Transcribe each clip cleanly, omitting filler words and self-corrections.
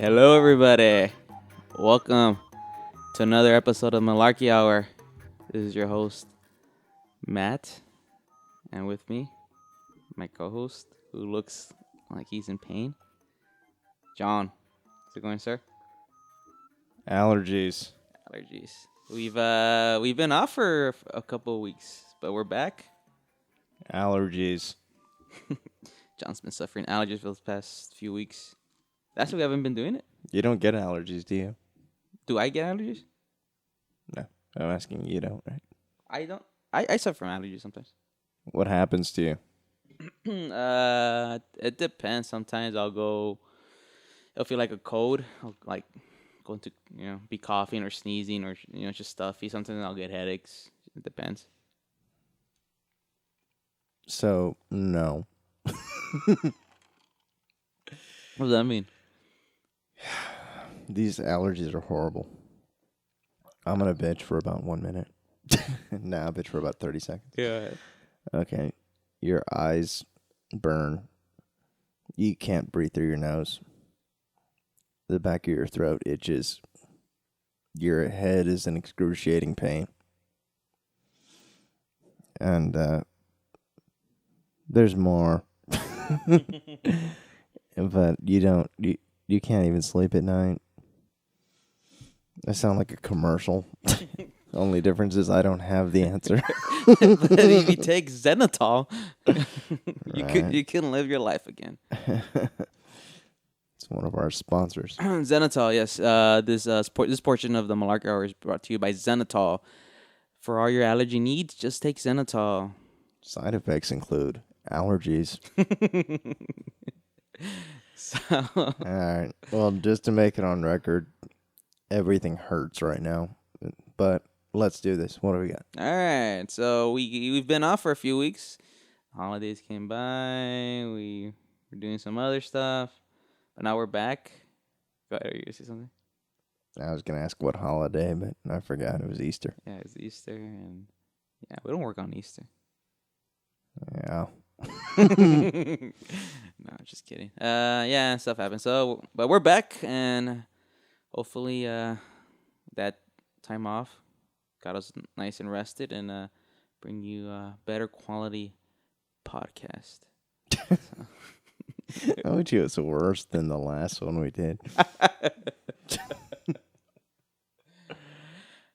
Hello, everybody. Welcome to another episode of Malarkey Hour. This is your host, Matt, and with me, my co-host, who looks like he's in pain, John. How's it going, sir? Allergies. Allergies. We've been off for a couple of weeks, but we're back. Allergies. John's been suffering allergies for the past few weeks. That's why we haven't been doing it. You don't get allergies, do you? Do I get allergies? No. I'm asking you don't, right? I don't. I suffer from allergies sometimes. What happens to you? It depends. Sometimes it'll feel like a cold. I'll like going to be coughing or sneezing or just stuffy. Sometimes I'll get headaches. It depends. So, no. What does that mean? These allergies are horrible. I'm going to bitch for about 1 minute. Nah, I'll bitch for about 30 seconds. Yeah. Okay. Your eyes burn. You can't breathe through your nose. The back of your throat itches. Your head is in excruciating pain. And there's more. But you can't even sleep at night. I sound like a commercial. Only difference is I don't have the answer. But if you take Zenitol, Right. you can live your life again. It's one of our sponsors. Zenitol, yes. This portion of the Malarkey Hour is brought to you by Zenitol. For all your allergy needs, just take Zenitol. Side effects include allergies. So, All right. Well, just to make it on record, everything hurts right now. But let's do this. What do we got? all right. So we've been off for a few weeks. Holidays came by. We were doing some other stuff, but now we're back. Go ahead. Are you gonna say something? I was going to ask what holiday, but I forgot it was Easter. Yeah, it's Easter, and yeah, we don't work on Easter. Yeah. No, just kidding. Yeah, stuff happens. So, but we're back, and hopefully, that time off got us nice and rested, and bring you a better quality podcast. I bet you it's worse than the last one we did.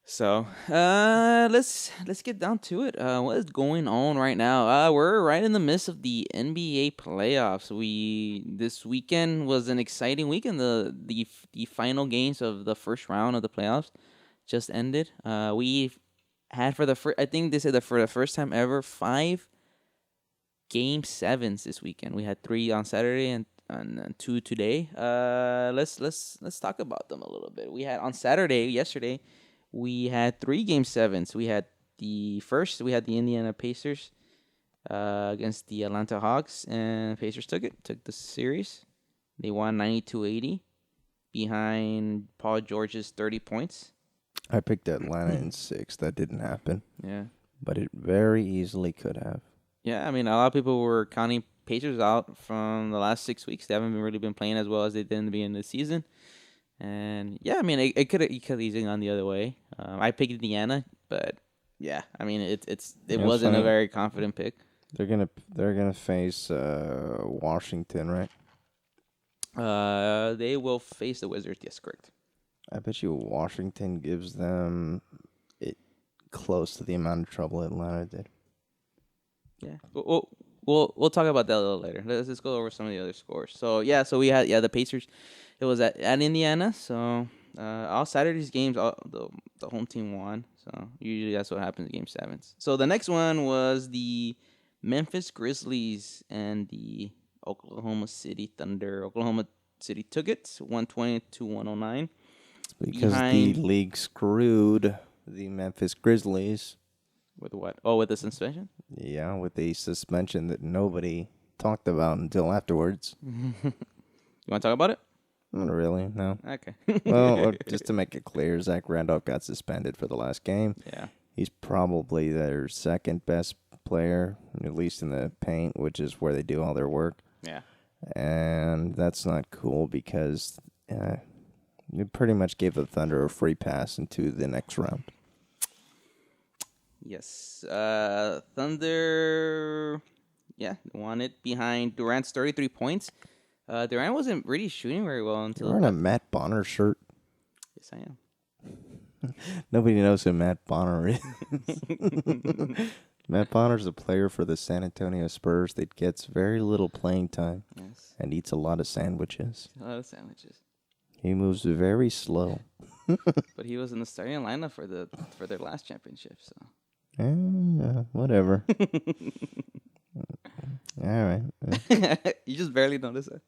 So, let's get down to it. What is going on right now? We're right in the midst of the NBA playoffs. This weekend was an exciting weekend. The final games of the first round of the playoffs just ended. We had I think they said that for the first time ever, 5 Game 7s this weekend. We had 3 on Saturday and 2 today. Let's talk about them a little bit. We had on Saturday yesterday. We had 3 Game 7s. We had the Indiana Pacers against the Atlanta Hawks, and Pacers took the series. They won 92-80 behind Paul George's 30 points. I picked Atlanta in 6. That didn't happen. Yeah. But it very easily could have. Yeah, I mean, a lot of people were counting Pacers out from the last 6 weeks. They haven't really been playing as well as they did in the beginning of the season. And yeah, I mean, it could easily gone the other way. I picked Indiana, but yeah, I mean, it wasn't funny. a very confident pick. They're gonna face Washington, right? They will face the Wizards. Yes, correct. I bet you Washington gives them it close to the amount of trouble Atlanta did. Yeah, we'll talk about that a little later. Let's go over some of the other scores. So yeah, we had the Pacers. It was at Indiana. So all Saturday's games, the home team won. So usually that's what happens in Game 7s. So the next one was the Memphis Grizzlies and the Oklahoma City Thunder. Oklahoma City took it 120-109. Because the league screwed the Memphis Grizzlies. With what? Oh, with the suspension? Yeah, with the suspension that nobody talked about until afterwards. You want to talk about it? Not really, no. Okay. Well, just to make it clear, Zach Randolph got suspended for the last game. Yeah. He's probably their second best player, at least in the paint, which is where they do all their work. Yeah. And that's not cool because it pretty much gave the Thunder a free pass into the next round. Yes. Thunder, won it behind Durant's 33 points. Durant wasn't really shooting very well until... You're wearing a Matt Bonner shirt. Yes, I am. Nobody knows who Matt Bonner is. Matt Bonner's a player for the San Antonio Spurs that gets very little playing time and eats a lot of sandwiches. A lot of sandwiches. He moves very slow. But he was in the starting lineup for their last championship, so... Whatever. All right. You just barely noticed that.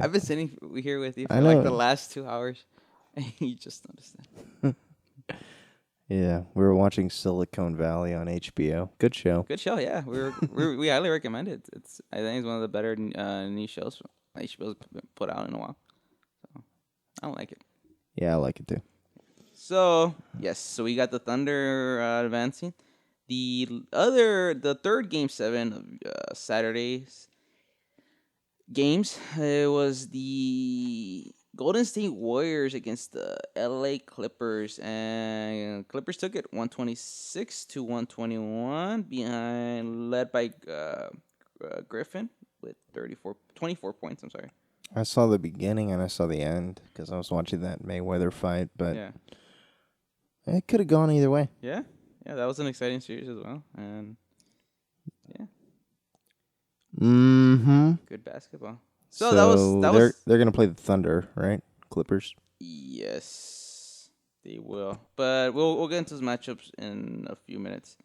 I've been sitting here with you for the last 2 hours, and you just noticed that. Yeah, we were watching Silicon Valley on HBO. Good show. Good show, yeah. We highly recommend it. I think it's one of the better new shows HBO's put out in a while. So I don't like it. Yeah, I like it too. So we got the Thunder advancing. The third Game 7 of Saturday's games, it was the Golden State Warriors against the LA Clippers, and Clippers took it 126-121 led by Griffin with 24 points. I'm sorry. I saw the beginning and I saw the end because I was watching that Mayweather fight, but it could have gone either way. Yeah, that was an exciting series as well, and good basketball. So that was they're gonna play the Thunder, right? Clippers. Yes, they will. But we'll get into those matchups in a few minutes.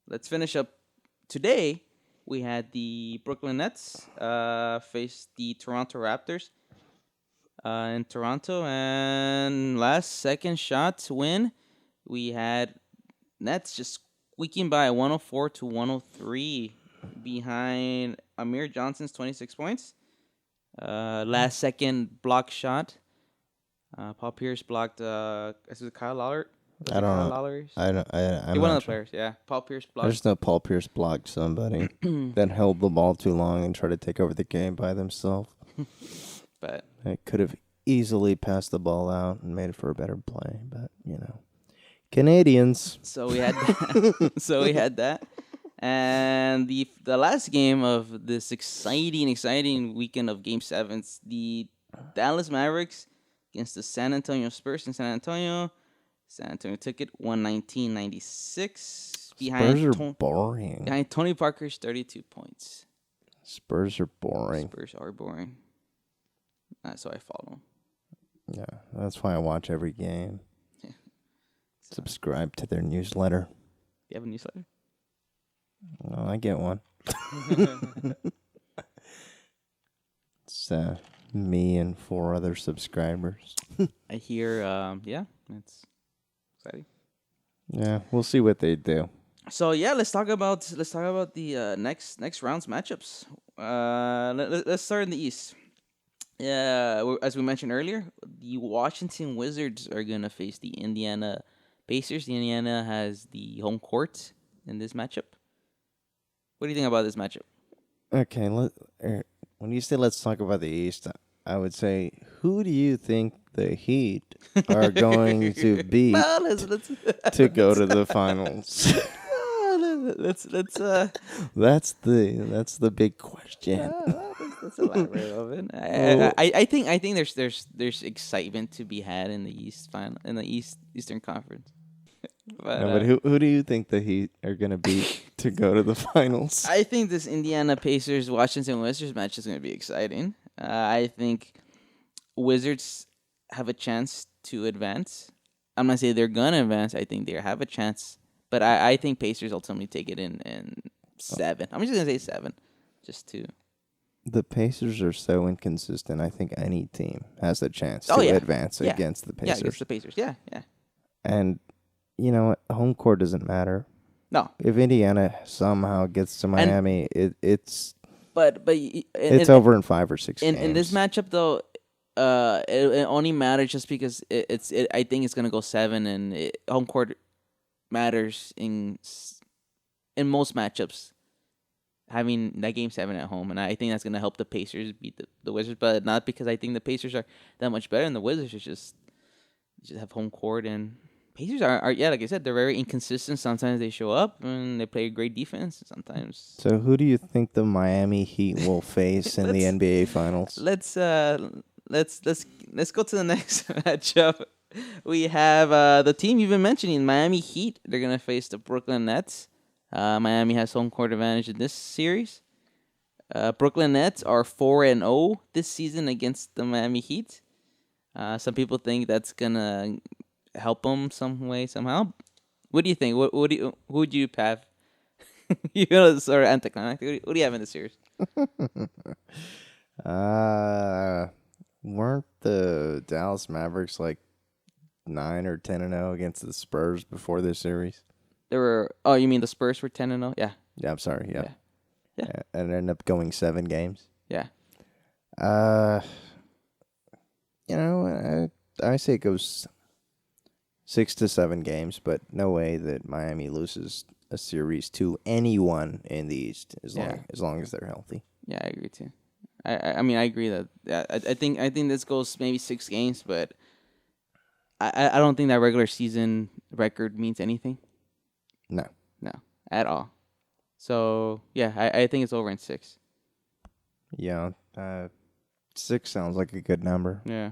Let's finish up today. We had the Brooklyn Nets face the Toronto Raptors in Toronto, and last second shot to win, we had Nets just squeaking by 104-103 behind Amir Johnson's 26 points. Last second block shot. Paul Pierce blocked. Is it Kyle Lowry? I don't know. Alleries? I'm one of the players. Yeah, Paul Pierce blocked. I just know Paul Pierce blocked somebody that held the ball too long and tried to take over the game by themselves. But it could have easily passed the ball out and made it for a better play. But Canadians. So we had that. And the last game of this exciting weekend of Game 7s, the Dallas Mavericks against the San Antonio Spurs in San Antonio. San Antonio took it 119-96 behind Spurs are boring. Behind Tony Parker's 32 points. Spurs are boring. So I follow them. Yeah, that's why I watch every game. Yeah. Subscribe to their newsletter. You have a newsletter? Well, I get one. It's me and 4 other subscribers. I hear, it's exciting. Yeah, we'll see what they do. So let's talk about the next round's matchups. Let's start in the East. As we mentioned earlier, the Washington Wizards are gonna face the Indiana Pacers. The Indiana has the home court in this matchup. What do you think about this matchup? Okay, when you say let's talk about the East, I would say, who do you think the Heat are going to beat to go to the finals? That's the big question. Let's elaborate a little bit. I think there's excitement to be had in the East final, in the Eastern Conference. But who do you think the Heat are gonna beat to go to the finals? I think this Indiana Pacers Washington Wizards match is gonna be exciting. I think Wizards have a chance to advance. I'm not saying they're gonna advance. I think they have a chance, but I think Pacers ultimately take it in 7. I'm just gonna say 7, just to. The Pacers are so inconsistent. I think any team has a chance to advance against the Pacers. Yeah, against the Pacers. Yeah. And you know what? Home court doesn't matter. No. If Indiana somehow gets to Miami, it's over in 5 or 6 games. In this matchup, though, it only matters just because I think it's gonna go 7, and home court matters in most matchups. having that game 7 at home, and I think that's gonna help the Pacers beat the Wizards, but not because I think the Pacers are that much better than the Wizards. It's just have home court, and Pacers are yeah, like I said, they're very inconsistent. Sometimes they show up and they play great defense. Sometimes So who do you think the Miami Heat will face in the let's NBA Finals? let's go to the next matchup. We have the team you've been mentioning, Miami Heat. They're gonna face the Brooklyn Nets. Miami has home court advantage in this series. Brooklyn Nets are 4-0 this season against the Miami Heat. Some people think that's gonna help them some way somehow. What do you think? Who would you have? You know, sort of anticlimactic. What do you have in the series? Weren't the Dallas Mavericks like 9 or 10-0 against the Spurs before this series? There were. Oh, you mean the Spurs were 10-0? Yeah. Yeah, I'm sorry. Yeah. Yeah. And ended up going 7 games. Yeah. I say it goes 6 to 7 games, but no way that Miami loses a series to anyone in the East as long as they're healthy. Yeah, I agree too. I mean I agree that I think this goes maybe 6 games, but I don't think that regular season record means anything. No, at all. So yeah, I think it's over in 6. Yeah, 6 sounds like a good number. Yeah.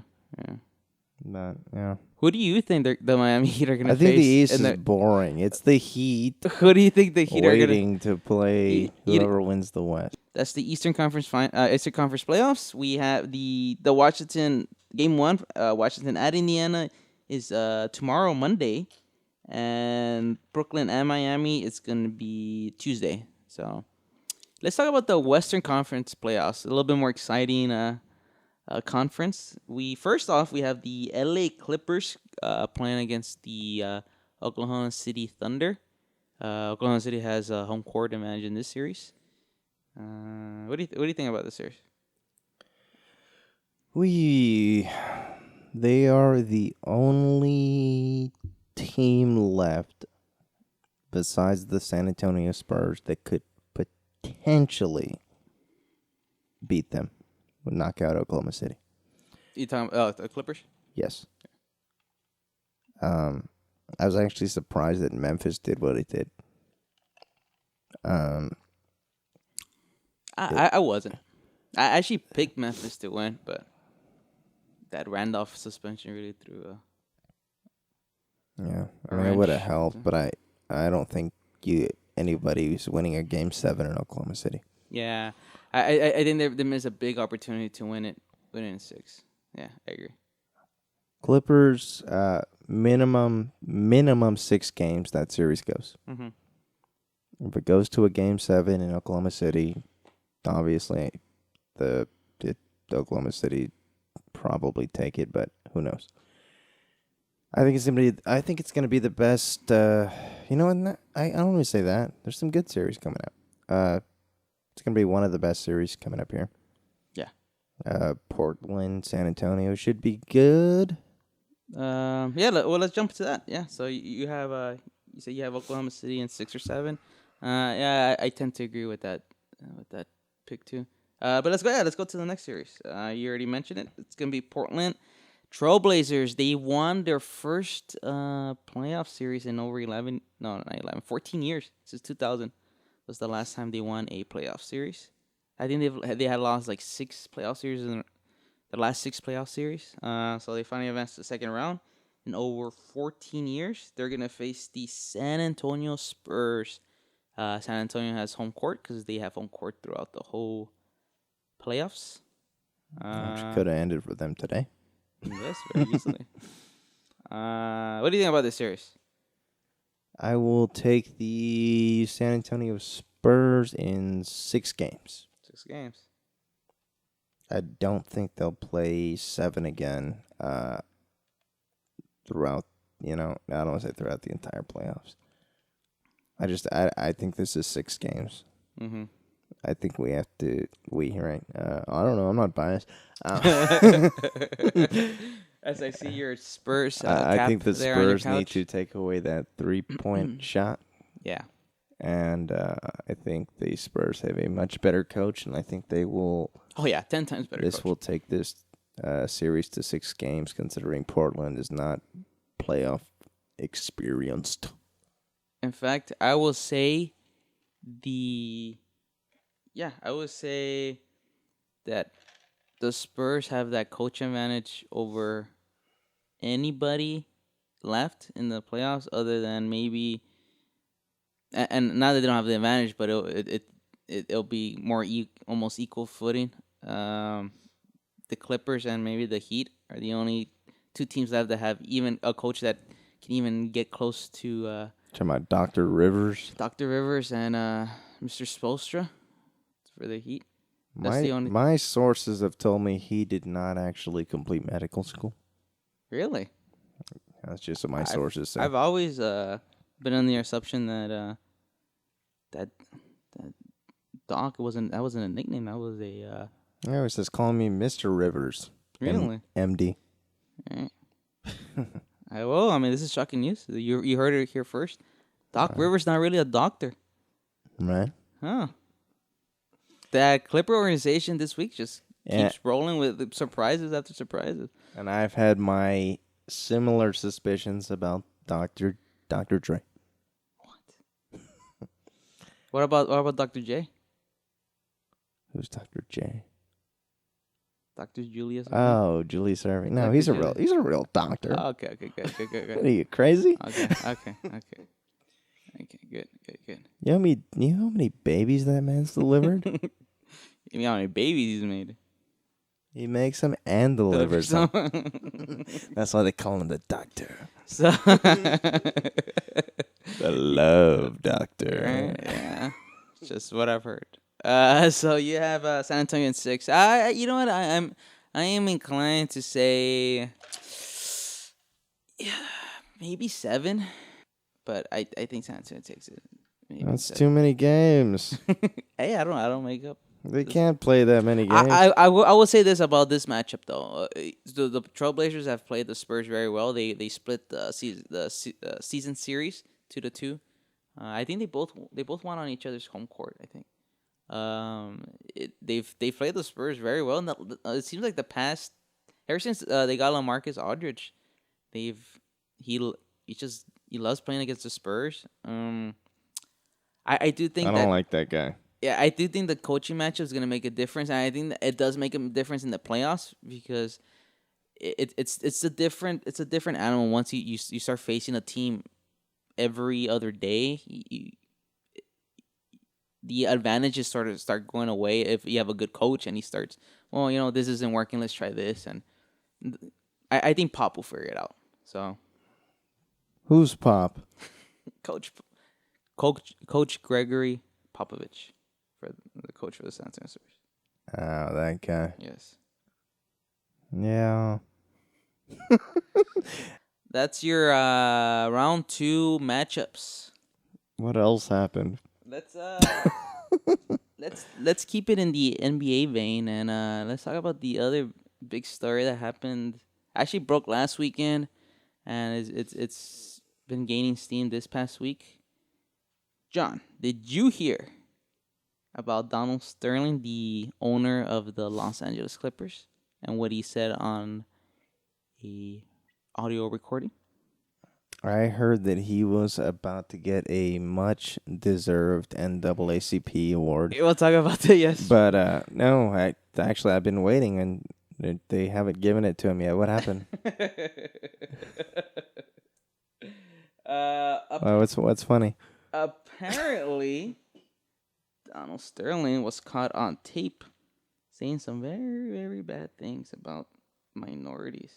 But yeah, who do you think the Miami Heat are gonna face? I think the East is boring. It's the Heat. Who do you think the Heat are waiting to play whoever wins the West? That's the Eastern Conference playoffs. We have the Washington game 1. Washington at Indiana is tomorrow, Monday, and Brooklyn and Miami is gonna be Tuesday. So let's talk about the Western Conference playoffs. A little bit more exciting conference. First off we have the LA Clippers playing against the Oklahoma City Thunder. Oklahoma City has a home court advantage in this series. What do you think about this series? They are the only team left besides the San Antonio Spurs that could potentially beat them, would knock out Oklahoma City. You talking about the Clippers? Yes. I was actually surprised that Memphis did what it did. I wasn't. I actually picked Memphis to win, but that Randolph suspension really threw Yeah, I mean, it would have helped, but I don't think anybody who's winning a game 7 in Oklahoma City. Yeah, I think they missed a big opportunity to win it in 6. Yeah, I agree. Clippers, minimum 6 games that series goes. Mm-hmm. If it goes to a game 7 in Oklahoma City, obviously the Oklahoma City probably take it, but who knows? I think it's gonna be the best. And I don't even say that. There's some good series coming up. It's gonna be one of the best series coming up here. Yeah. Portland, San Antonio should be good. Let's jump to that. Yeah. So you have you say you have Oklahoma City in 6 or 7. Yeah, I tend to agree with that pick too. But let's go. Yeah, let's go to the next series. You already mentioned it. It's gonna be Portland Trailblazers. They won their first playoff series in over 11. No, not 11. 14 years since 2000 was the last time they won a playoff series. I think they had lost like 6 playoff series in the last 6 playoff series. So they finally advanced to the second round in over 14 years. They're gonna face the San Antonio Spurs. San Antonio has home court because they have home court throughout the whole playoffs. Which could have ended for them today. Yes, very easily. What do you think about this series? I will take the San Antonio Spurs in 6 games. 6 games. I don't think they'll play 7 again throughout, I don't want to say throughout the entire playoffs. I think this is 6 games. Mm-hmm. I think we have to, right? I don't know. I'm not biased. As I see your Spurs I cap think the there on your Spurs need couch. to take away that 3-point shot. Yeah. And I think the Spurs have a much better coach, and I think they will. Oh yeah, 10 times better. This coach. will take this series to 6 games, considering Portland is not playoff experienced. In fact, I will say that the Spurs have that coach advantage over anybody left in the playoffs, other than maybe. And not that they don't have the advantage, but it'll be more almost equal footing. The Clippers and maybe the Heat are the only two teams left that have even a coach that can even get close to Talking about Dr. Rivers. Dr. Rivers and Mr. Spoelstra for the Heat. That's My the only. my sources have told me he did not actually complete medical school. Really? That's just what my sources say. I've always been on the assumption that that Doc wasn't a nickname. That was a I always just calling me Mr. Rivers. really MD. Right. Well, I mean, this is shocking news. You heard it here first. Doc Rivers not really a doctor. Right. Huh. That Clipper organization this week just keeps rolling with surprises after surprises. And I've had my similar suspicions about Dr. Dre. What about Dr. J? Who's Dr. J? Dr. Julius? Oh, Julius Irving. No, Dr. he's a Julius. real doctor. Oh, okay, good. What are you, crazy? Okay, good. You know how many babies that man's delivered? You know how many babies he's made? He makes them and delivers them. Some. That's why they call him the doctor. So The love doctor. right? Yeah, just what I've heard. So you have San Antonio in 6. You know what? I am inclined to say, yeah, maybe 7, but I think San Antonio takes it. Maybe That's 7. too many games. Hey, I don't make up. They can't play that many games. I will say this about this matchup though. The Trailblazers have played the Spurs very well. They split the season series 2-2. I think they both won on each other's home court. I think. They've played the Spurs very well, and it seems like the past ever since they got LaMarcus Aldridge, he loves playing against the Spurs. I do think I don't like that guy. Yeah, I do think the coaching matchup is gonna make a difference, and I think that it does make a difference in the playoffs because it's a different animal once you start facing a team every other day. The advantages sort of start going away if you have a good coach and he starts, well, this isn't working, let's try this, and I think Pop will figure it out. So Who's Pop? Coach Gregory Popovich, for the coach for the San Antonio Spurs. Oh, that guy. Yes. Yeah. That's your round 2 matchups. What else happened? Let's keep it in the NBA vein, and let's talk about the other big story that happened. Actually broke last weekend, and it's been gaining steam this past week. John, did you hear about Donald Sterling, the owner of the Los Angeles Clippers, and what he said on a audio recording? I heard that he was about to get a much-deserved NAACP award. We'll talk about that, yes. But no, I've been waiting, and they haven't given it to him yet. What happened? What's funny? Apparently, Donald Sterling was caught on tape saying some very, very bad things about minorities.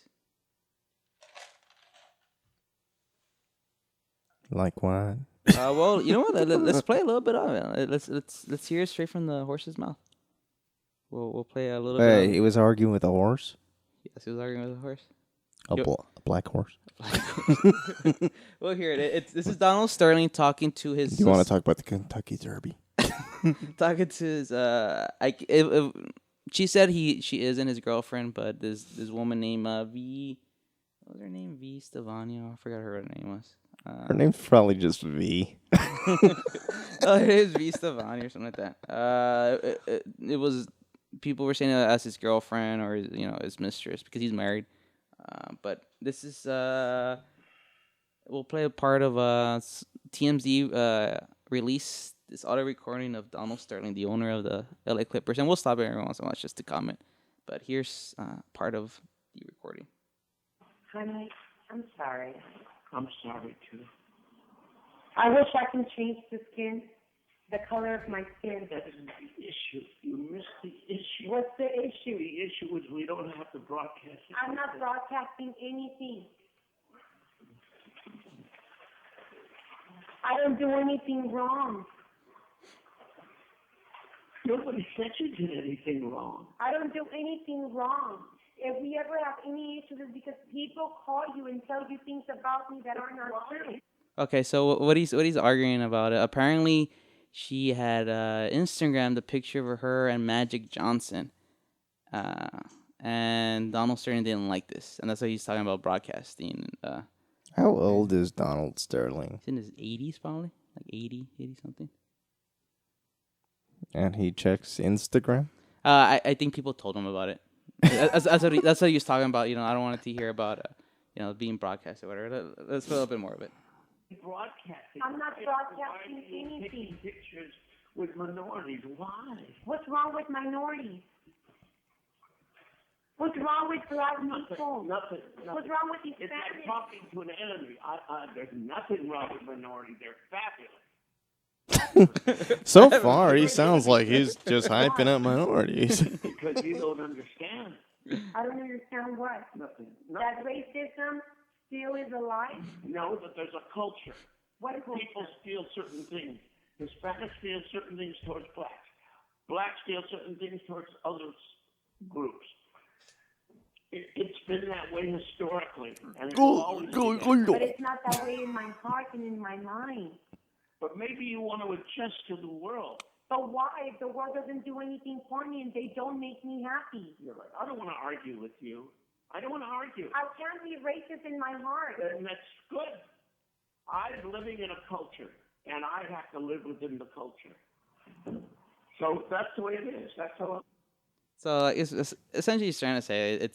Like what? Well, you know what? Let's play a little bit of it. Let's hear it straight from the horse's mouth. We'll play a little bit. Hey, he was arguing with a horse. Yes, he was arguing with a horse. A black horse. We'll hear it. This is Donald Sterling talking to his. Do you want to talk about the Kentucky Derby? Talking to his. She said she isn't his girlfriend, but this woman named V. What was her name? V. Stefania. I forgot her name was. Her name's probably just V. Oh, it is V Stefani or something like that. It was people were saying that as his girlfriend or his mistress because he's married. But this is we'll play a part of TMZ release this audio recording of Donald Sterling, the owner of the LA Clippers, and we'll stop it every once in a while just to comment. But here's part of the recording. Honey, I'm sorry. I'm sorry too. I wish I can change the color of my skin. That isn't the issue. You missed the issue. What's the issue? The issue is we don't have to broadcast it. I'm not broadcasting anything. I don't do anything wrong. Nobody said you did anything wrong. I don't do anything wrong. If we ever have any issues, it's because people call you and tell you things about me that are not true. Okay, so what he's arguing about it. Apparently, she had Instagrammed a picture of her and Magic Johnson, and Donald Sterling didn't like this, and that's why he's talking about broadcasting. How old is Donald Sterling? He's in his 80s, probably like 80 something. And he checks Instagram? I think people told him about it. That's what he was talking about. I don't want it to hear about being broadcast or whatever. Let's put a little bit more of it. Broadcasting. I'm not broadcasting Why are you anything. taking pictures with minorities? Why? What's wrong with minorities? What's wrong with black people? Nothing. What's wrong with It's like Hispanics? talking to an enemy. There's nothing wrong with minorities. They're fabulous. So far, he sounds like he's just hyping up minorities. Because you don't understand. I don't understand what. Nothing. That racism still is alive? No, that there's a culture. What is People steal certain things. Hispanics steal certain things towards blacks. Blacks steal certain things towards other groups. It's been that way historically. And it will always be that way. But it's not that way in my heart and in my mind. But maybe you want to adjust to the world. But why? If the world doesn't do anything for me and they don't make me happy. You're right. I don't want to argue with you. I don't want to argue. I can't be racist in my heart. And that's good. I'm living in a culture, and I have to live within the culture. So that's the way it is. That's how. So it's essentially he's trying to say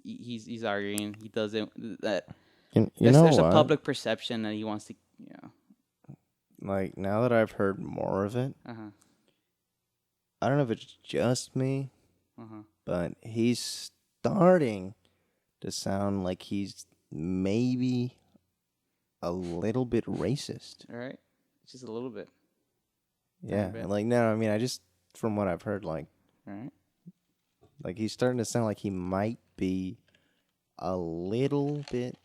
he's arguing he doesn't that there's a public perception that he wants to Like, now that I've heard more of it, I don't know if it's just me, but he's starting to sound like he's maybe a little bit racist. all right, just a little bit. Yeah, bit. like, no, I mean, I just, from what I've heard, like, All right. like he's starting to sound like he might be a little bit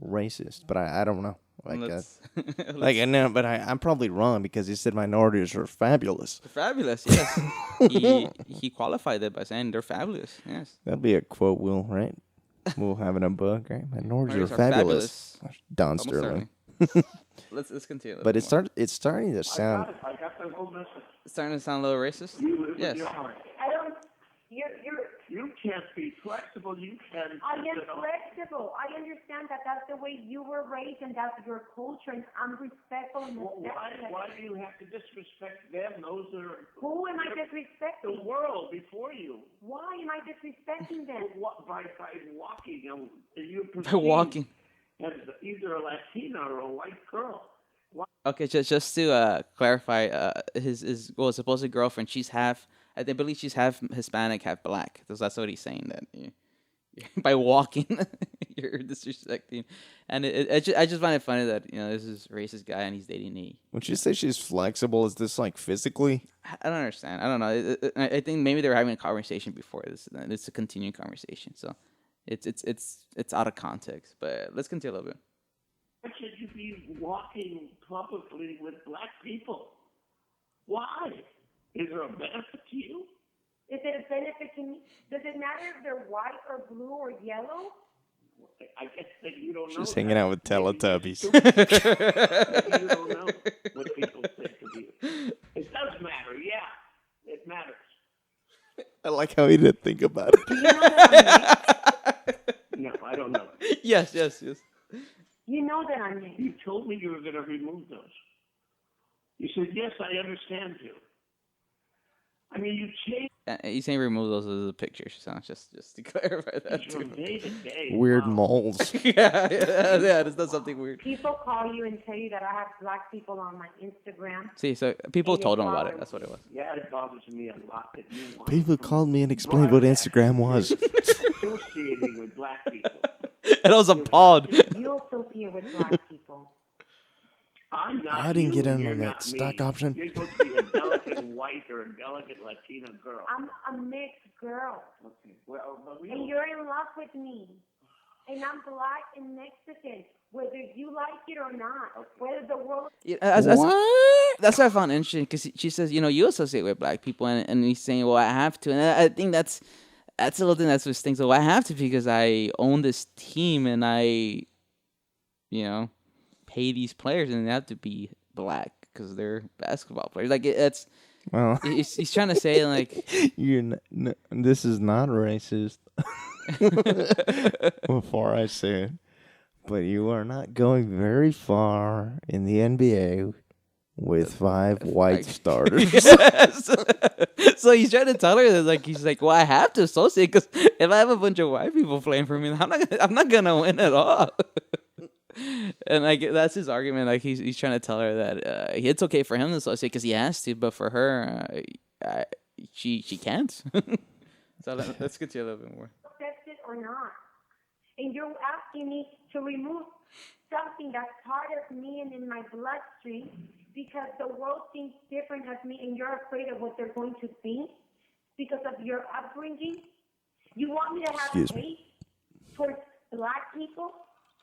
racist, but I don't know. Like, like, no, but I'm probably wrong because he said minorities are fabulous. They're fabulous, yes. he qualified it by saying they're fabulous, yes. That'll be a quote, right? We'll have in a book, right? Minorities are fabulous. Don Sterling. Let's continue. But it's starting to sound. I got the whole message. It's starting to sound a little racist. You live Yes. with your heart. I don't. You can't be flexible. You can. I am flexible. I understand that that's the way you were raised and that's your culture, and I'm respectful and respectful. Why do you have to disrespect them? Those are. Who am I the disrespecting? world before you. Why am I disrespecting them? By walking, you By walking. as either a Latina or a white girl. Okay, just to clarify, his supposed girlfriend, she's half. I believe she's half Hispanic, half black. So that's what he's saying. That by walking, you're disrespecting. And I just find it funny that this is a racist guy and he's dating me. When you say she's flexible, is this like physically? I don't understand. I don't know. I think maybe they were having a conversation before this. It's a continuing conversation, so it's out of context. But let's continue a little bit. Why should you be walking publicly with black people? Why? Is there a benefit to you? Is it a benefit to me? Does it matter if they're white or blue or yellow? I guess that you don't know. She's hanging out with Teletubbies. Maybe you don't know what people think of you. It does matter, yeah. It matters. I like how he didn't think about it. Do you know what I mean? No, I don't know. Yes. You know that I'm mixed. You told me you were going to remove those. You said, yes, I understand you. I mean, you changed He's saying remove those as the pictures. So just to clarify that from too. day to day. Weird Wow. moles. yeah, it's not something weird. People call you and tell you that I have black people on my Instagram. See, so people And it told him about it. bothers That's what it was. Yeah, it bothers me a lot that you want People to called me and explained what broadcast Instagram was. associating with black people. And I was appalled. You associate with black people. I'm not I didn't you, get in you're on not that stock me. option. You're supposed to be a delicate white or a delicate Latina girl. I'm a mixed girl. Okay. Well, but we And don't. you're in love with me. And I'm black and Mexican. Whether you like it or not. Whether the world... Yeah, that's what I found interesting because she says, you associate with black people, and he's saying, well, I have to, and I think that's a little thing that's what stings. So I have to because I own this team and I, pay these players and they have to be black because they're basketball players. Like it's Well, he's trying to say like this is not racist. Before I say it, but you are not going very far in the NBA with 5 white starters. So he's trying to tell her that he's like, well, I have to associate because if I have a bunch of white people playing for me, I'm not gonna win at all. And that's his argument. Like he's trying to tell her that it's okay for him to associate because he has to, but for her, she can't. So let's get to a little bit more. accept it or not. And you're asking me to remove something that's part of me and in my bloodstream because the world thinks different of me and you're afraid of what they're going to think because of your upbringing. You want me to have Excuse me. hate towards black people?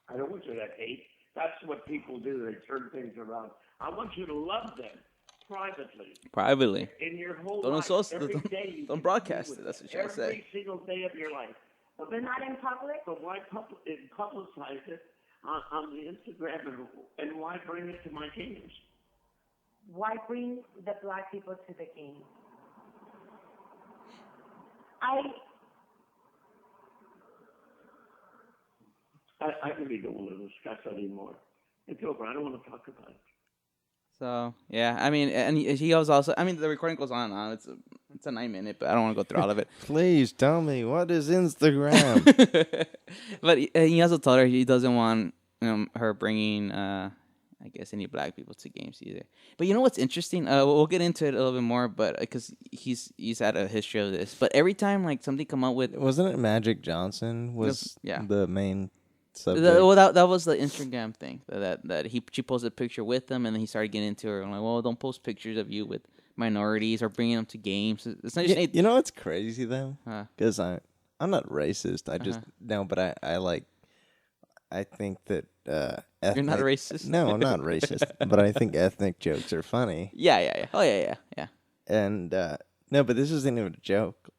I don't want you to hate. That's what people do. They turn things around. I want you to love them privately. In your whole Don't life. associate- Every don't- day you don't can broadcast be with it. That's what them. you're trying to say. Every single day of your life. But not in public? But why publicize it on the Instagram and why bring it to my games? Why bring the black people to the game? I really don't want to discuss anymore. It's over. I don't want to talk about it. So yeah, I mean, and he goes also. I mean, the recording goes on and on. It's a 9-minute, but I don't want to go through all of it. Please tell me, what is Instagram? But he also told her he doesn't want her bringing, I guess, any black people to games either. But you know what's interesting? We'll get into it a little bit more, but because he's had a history of this. But every time something come up with, Wasn't it Magic Johnson was Yeah. the main subject? that was the Instagram thing that she posted a picture with them, and then he started getting into her. I'm like, well, don't post pictures of you with minorities or bringing them to games. It's not just You know what's crazy though? Huh. Because I'm not racist. I just no, but I think that ethnic, You're not a racist? No, I'm not racist. But I think ethnic jokes are funny. Yeah. Oh yeah. And no, but this isn't even a joke.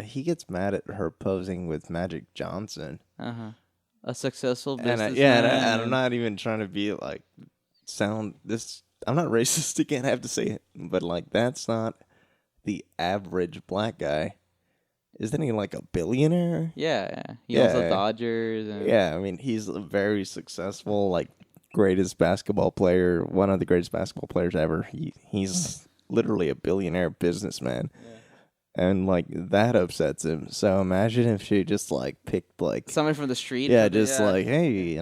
He gets mad at her posing with Magic Johnson. A successful And business. and I'm not even trying to be sound this. I'm not racist again. I have to say it, but that's not the average black guy. Isn't he a billionaire? Yeah. He owns the Dodgers. And Yeah, I mean he's a very successful, greatest basketball player, one of the greatest basketball players ever. He's literally a billionaire businessman. Yeah. And that upsets him. So imagine if she just picked someone from the street. hey,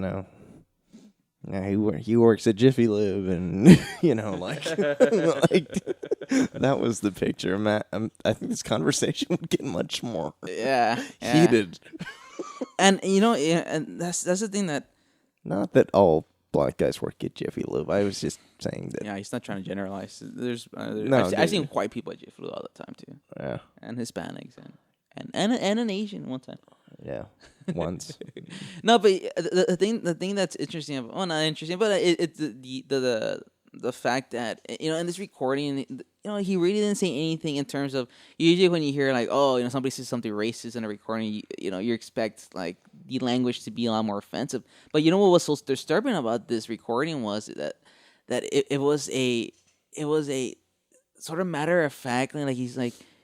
yeah, he works at Jiffy Lube, and that was the picture. Matt, I think this conversation would get much more heated. And and that's the thing that. Not that all black guys work at Jiffy Lube. I was just saying that. Yeah, he's not trying to generalize. No, I've seen white people at Jiffy Lube all the time too. Yeah. And Hispanics and an Asian one time. Yeah, once. No, but the thing that's interesting, not interesting, but it's the fact that in this recording, he really didn't say anything in terms of usually when you hear somebody says something racist in a recording, you expect the language to be a lot more offensive. But what was so disturbing about this recording was that it was a sort of matter of fact, he's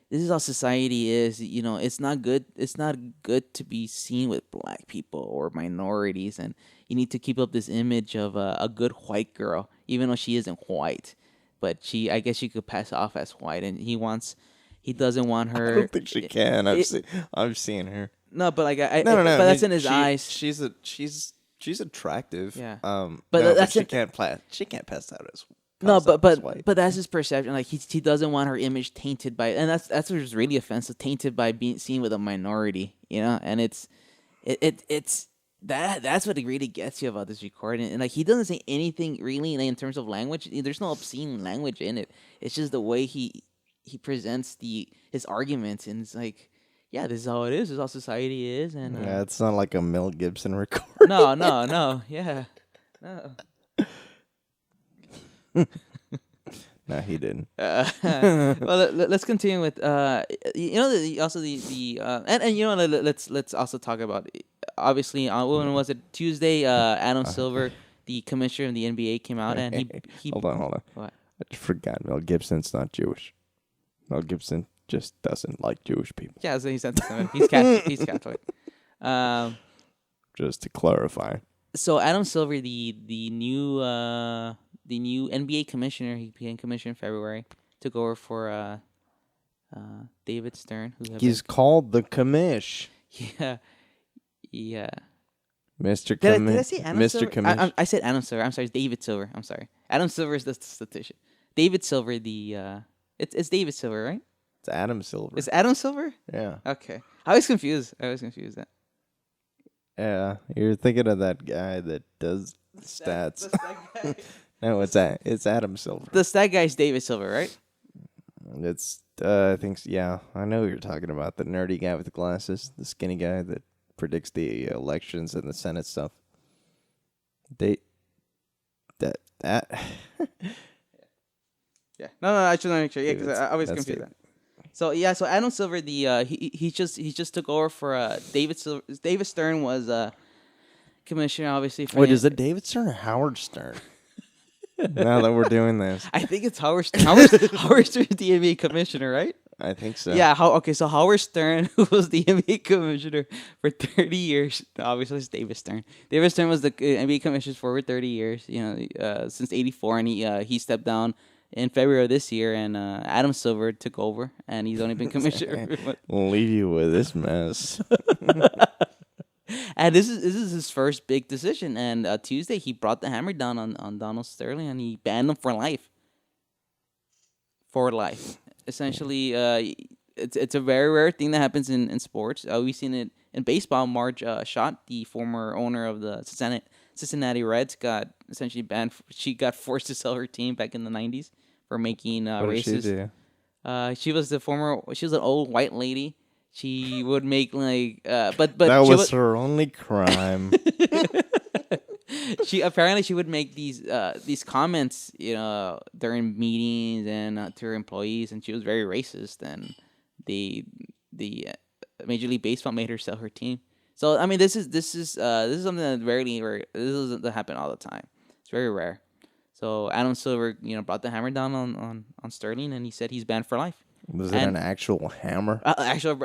this is how society is. You know, it's not good. It's not good to be seen with black people or minorities, and you need to keep up this image of a good white girl, even though she isn't white. But I guess she could pass off as white, and he doesn't want I her. don't think she can. it- I've seen her. No, but like No. but I that's mean, in his eyes. She's attractive. Yeah. But that's but she in- can't she can't pass out as No, pass out as white. but that's his perception. Like he doesn't want her image tainted by, and that's what's really offensive. Tainted by being seen with a minority, you know. And it's that's what really gets you about this recording. And like he doesn't say anything really like, in terms of language. There's no obscene language in it. It's just the way he presents his arguments, and it's like, yeah, this is how it is. This is how society is. And Yeah, it's not like a Mel Gibson recording. no, yeah, no. No, he didn't. Well, let's continue with you know also the and you know let's also talk about obviously when was it Tuesday Adam Silver, the commissioner of the NBA, came out and he Hold on. What? I just forgot. Mel Gibson's not Jewish. Mel Gibson just doesn't like Jewish people. Yeah, so he's anti-Semitic. He's Catholic. He's Catholic. Just to clarify. So Adam Silver, the new NBA commissioner, he became commissioner in February. Took over for David Stern, who He's called the commish. Yeah. Mr. Did I say Adam Mr. Silver? Commish. I said Adam Silver. I'm sorry, it's David Silver. I'm sorry. Adam Silver is the statistician. David Silver, it's David Silver, right? It's Adam Silver. It's Adam Silver? Yeah. Okay. I was confused. That. Yeah. You're thinking of that guy that does stats. Guy. No, it's Adam Silver. The stat guy is David Silver, right? It's I think yeah. I know who you're talking about. The nerdy guy with the glasses, the skinny guy that predicts the elections and the Senate stuff. That Yeah. No, I should make sure. Yeah, Dude, because I was that's confused. So Adam Silver, he just took over for David Silver. David Stern was commissioner, obviously. For Wait, is it David Stern or Howard Stern? Now that we're doing this, I think it's Howard Stern. Howard Stern is the NBA commissioner, right? I think so. Yeah. So Howard Stern, who was the NBA commissioner for 30 years, obviously it's David Stern. David Stern was the NBA commissioner for over 30 years. You know, since '84, and he stepped down in February of this year, and Adam Silver took over, and he's only been commissioner. We'll leave you with this mess. And this is his first big decision. And Tuesday he brought the hammer down on Donald Sterling, and he banned him for life. For life, essentially, it's a very rare thing that happens in sports. We've seen it in baseball. Marge Schott, the former owner of the Cincinnati Reds, got essentially banned. She got forced to sell her team back in the '90s for making What did racist. she do? She was an old white lady. She would make like, but That she was her only crime. she would make these comments, you know, during meetings and to her employees, and she was very racist. And the Major League Baseball made her sell her team. So I mean, this is something that doesn't happen all the time. It's very rare. So Adam Silver, you know, brought the hammer down on Sterling, and he said he's banned for life. Was it an actual hammer?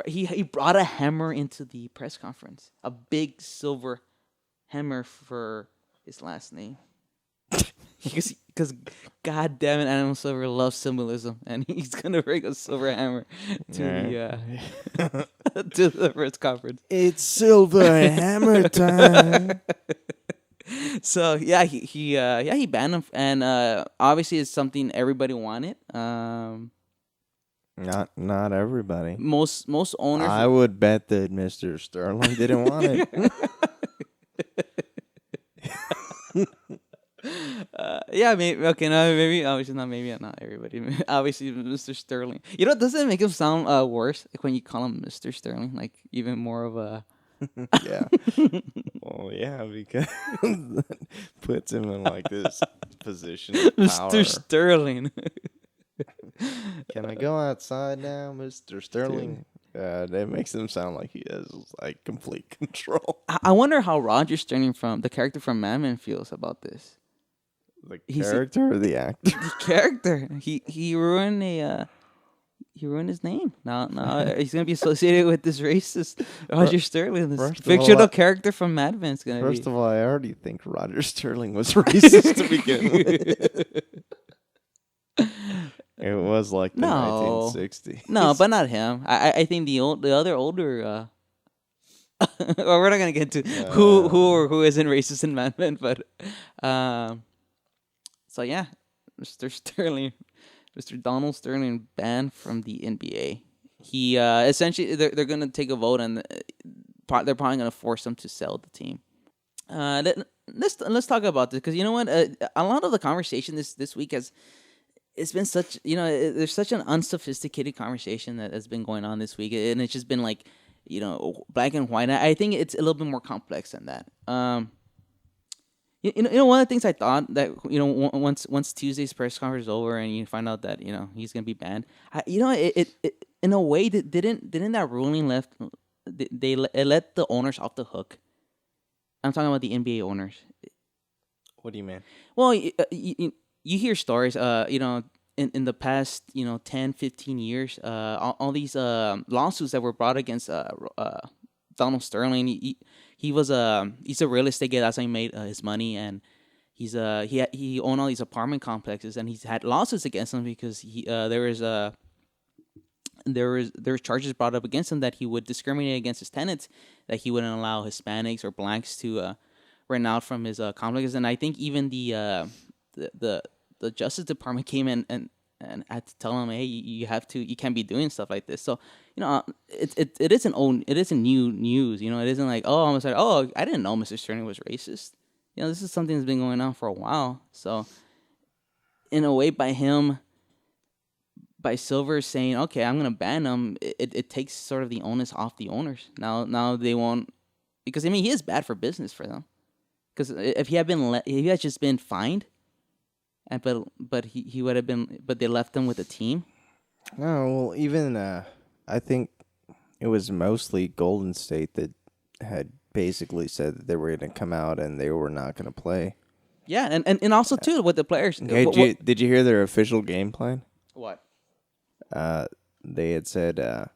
He brought a hammer into the press conference, a big silver hammer for his last name. Because God damn it, Adam Silver loves symbolism, and he's gonna bring a silver hammer to the to the press conference. It's silver hammer time. So yeah, he banned him, and obviously it's something everybody wanted. Not everybody. Most owners. I would bet that Mr. Sterling didn't want it. Yeah, maybe. Okay, no, maybe. Obviously not. Maybe not everybody. Obviously, Mr. Sterling. You know, doesn't it make him sound worse like when you call him Mr. Sterling? Like even more of a. Yeah. Well, yeah, because that puts him in like this position of power. Mr. Sterling. Can I go outside now, Mr. Sterling? That makes him sound like he has like complete control. I wonder how Roger Sterling, from the character from Mad Men, feels about this. The character or the actor? The character. He ruined he ruined his name. Now he's gonna be associated with this racist Roger Sterling, this first of fictional all, character from Mad Men. It's gonna First be. of all, I already think Roger Sterling was racist to begin with. It was like the No. 1960s. No, but not him. I think the other older. Well, we're not gonna get to who isn't racist in Mad Men, but so yeah, Mr. Donald Sterling banned from the NBA. He essentially they're gonna take a vote and they're probably gonna force him to sell the team. Let's talk about this because you know what, a lot of the conversation this week it's been such, there's such an unsophisticated conversation that has been going on this week, and it's just been like, black and white. I think it's a little bit more complex than that. One of the things I thought that once Tuesday's press conference is over and you find out that he's gonna be banned, it in a way that didn't that ruling it let the owners off the hook. I'm talking about the NBA owners. What do you mean? Well, you hear stories, in the past, 10, 15 years, all these lawsuits that were brought against Donald Sterling. He's a real estate guy. That's how he made his money, and he owned all these apartment complexes, and he's had lawsuits against him because there was charges brought up against him that he would discriminate against his tenants, that he wouldn't allow Hispanics or blacks to rent out from his complexes, and I think even the Justice Department came in and had to tell him, hey, you can't be doing stuff like this. So it isn't new news. It isn't like, oh, I'm like, oh, I didn't know Mr. Sterling was racist. This is something that's been going on for a while. So in a way, by Silver saying, okay, I'm gonna ban him, it takes sort of the onus off the owners. Now they won't, because he is bad for business for them. Because if he had just been fined. But he would have been, but they left him with a team. No, well, even I think it was mostly Golden State that had basically said that they were going to come out and they were not going to play. Yeah, and also too with the players. Okay, did you hear their official game plan? What? They had said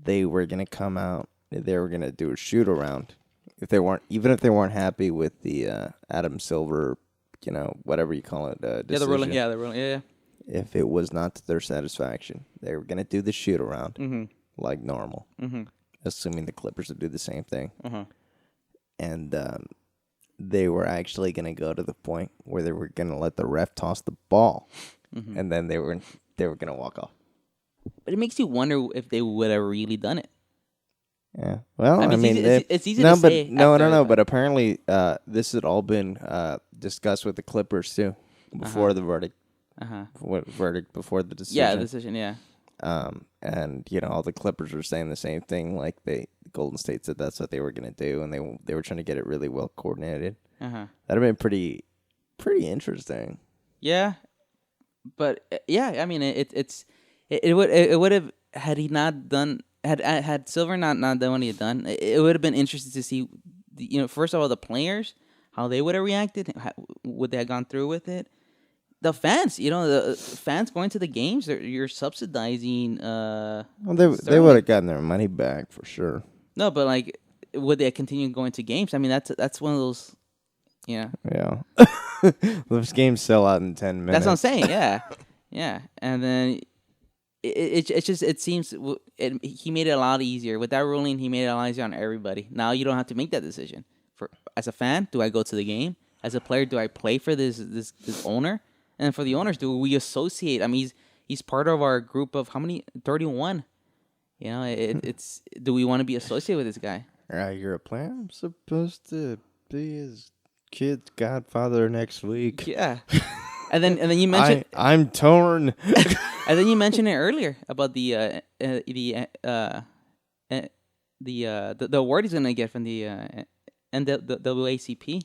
they were going to come out. They were going to do a shoot around if they weren't happy with the Adam Silver, whatever you call it, decision. The ruling, yeah. If it was not to their satisfaction, they were going to do the shoot around like normal, assuming the Clippers would do the same thing. And they were actually going to go to the point where they were going to let the ref toss the ball, and then they were going to walk off. But it makes you wonder if they would have really done it. Yeah. Well, I mean, it's easy to say. No. But apparently, this had all been discussed with the Clippers too before the verdict. Verdict before the decision. Yeah, the decision. Yeah. And all the Clippers were saying the same thing. Like Golden State said that's what they were going to do, and they were trying to get it really well coordinated. That'd have been pretty interesting. Yeah, but yeah, I mean, it would have, had he not done. Had Silver not done what he had done, it would have been interesting to see, first of all, the players, how they would have reacted, would they have gone through with it? The fans, the fans going to the games, you're subsidizing. Well, they would have gotten their money back for sure. No, but like, would they continue going to games? I mean, that's one of those, Yeah. Those games sell out in 10 minutes. That's what I'm saying. Yeah, yeah, and then. It seems he made it a lot easier with that ruling. He made it a lot easier on everybody. Now you don't have to make that decision. As a fan, do I go to the game? As a player, do I play for this owner? And for the owners, do we associate? I mean, he's part of our group of how many? 31. It's do we want to be associated with this guy? You're a player. I'm supposed to be his kid's godfather next week. Yeah. And then you mentioned I'm torn. And then you mentioned it earlier about the award he's gonna get from the NAACP.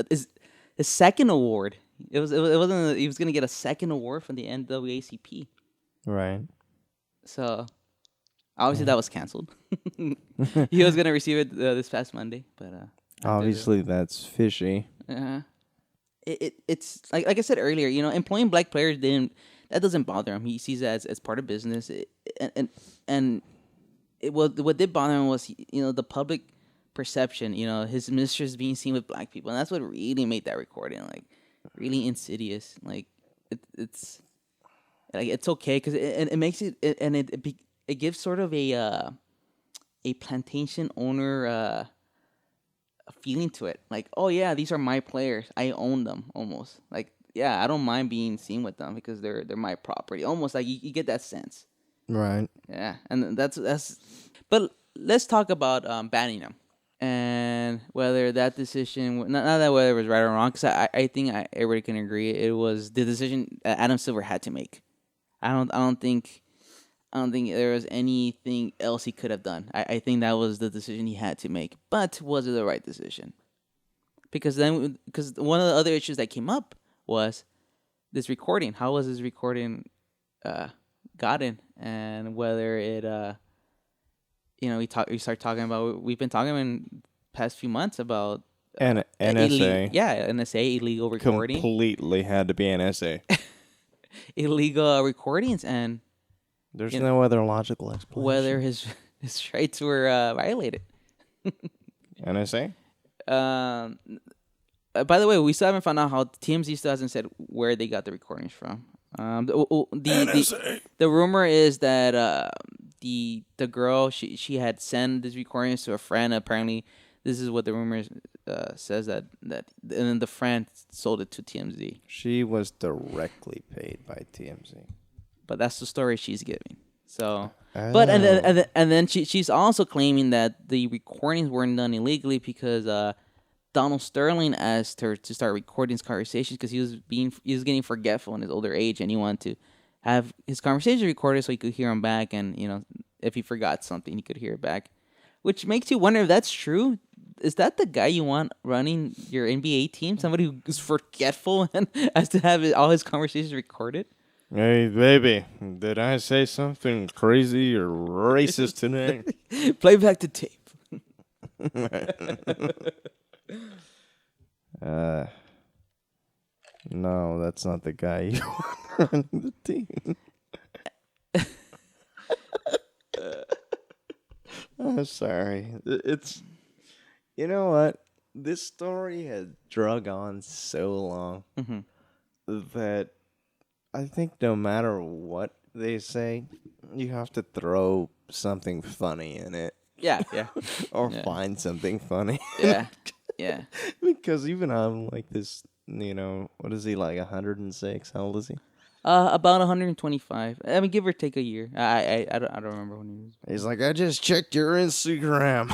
Is his second award. It wasn't. He was gonna get a second award from the NAACP. Right. So obviously that was canceled. He was gonna receive it this past Monday, but obviously that's fishy. It's like I said earlier. Employing black players didn't that doesn't bother him. He sees it as part of business. And what did bother him was the public perception. His mistress being seen with black people, and that's what really made that recording like really insidious. Like it's like it's okay because it makes it gives sort of a plantation owner a feeling to it. Like, oh yeah, these are my players. I own them almost. Like, yeah, I don't mind being seen with them because they're my property. Almost like you get that sense. Right. Yeah, and that's. But let's talk about banning them and whether that decision, not that whether it was right or wrong, because I think everybody can agree it was the decision Adam Silver had to make. I don't think there was anything else he could have done. I think that was the decision he had to make. But was it the right decision? Because one of the other issues that came up was this recording. How was this recording gotten, and whether it we start talking about, we've been talking in past few months about NSA. NSA, illegal recording. Completely had to be NSA. Illegal recordings, and there's no other logical explanation. Whether his rights were violated. NSA? By the way, we still haven't found out how TMZ still hasn't said where they got the recordings from. The rumor is that the girl she had sent these recordings to a friend. Apparently, this is what the rumor says that and then the friend sold it to TMZ. She was directly paid by TMZ. But that's the story she's giving. So, but and then she's also claiming that the recordings weren't done illegally because Donald Sterling asked her to start recording his conversations because he was getting forgetful in his older age, and he wanted to have his conversation recorded so he could hear them back, and if he forgot something, he could hear it back. Which makes you wonder if that's true. Is that the guy you want running your NBA team? Somebody who's forgetful and has to have all his conversations recorded? Hey, baby, did I say something crazy or racist today? Play back the tape. No, that's not the guy you want running the team. I'm sorry. It's, you know what? This story has drug on so long that I think no matter what they say, you have to throw something funny in it. Yeah. Or find something funny. Yeah. Because even I'm like this, what is he, like 106? How old is he? About 125. I mean, give or take a year. I don't remember when he was. He's like, I just checked your Instagram.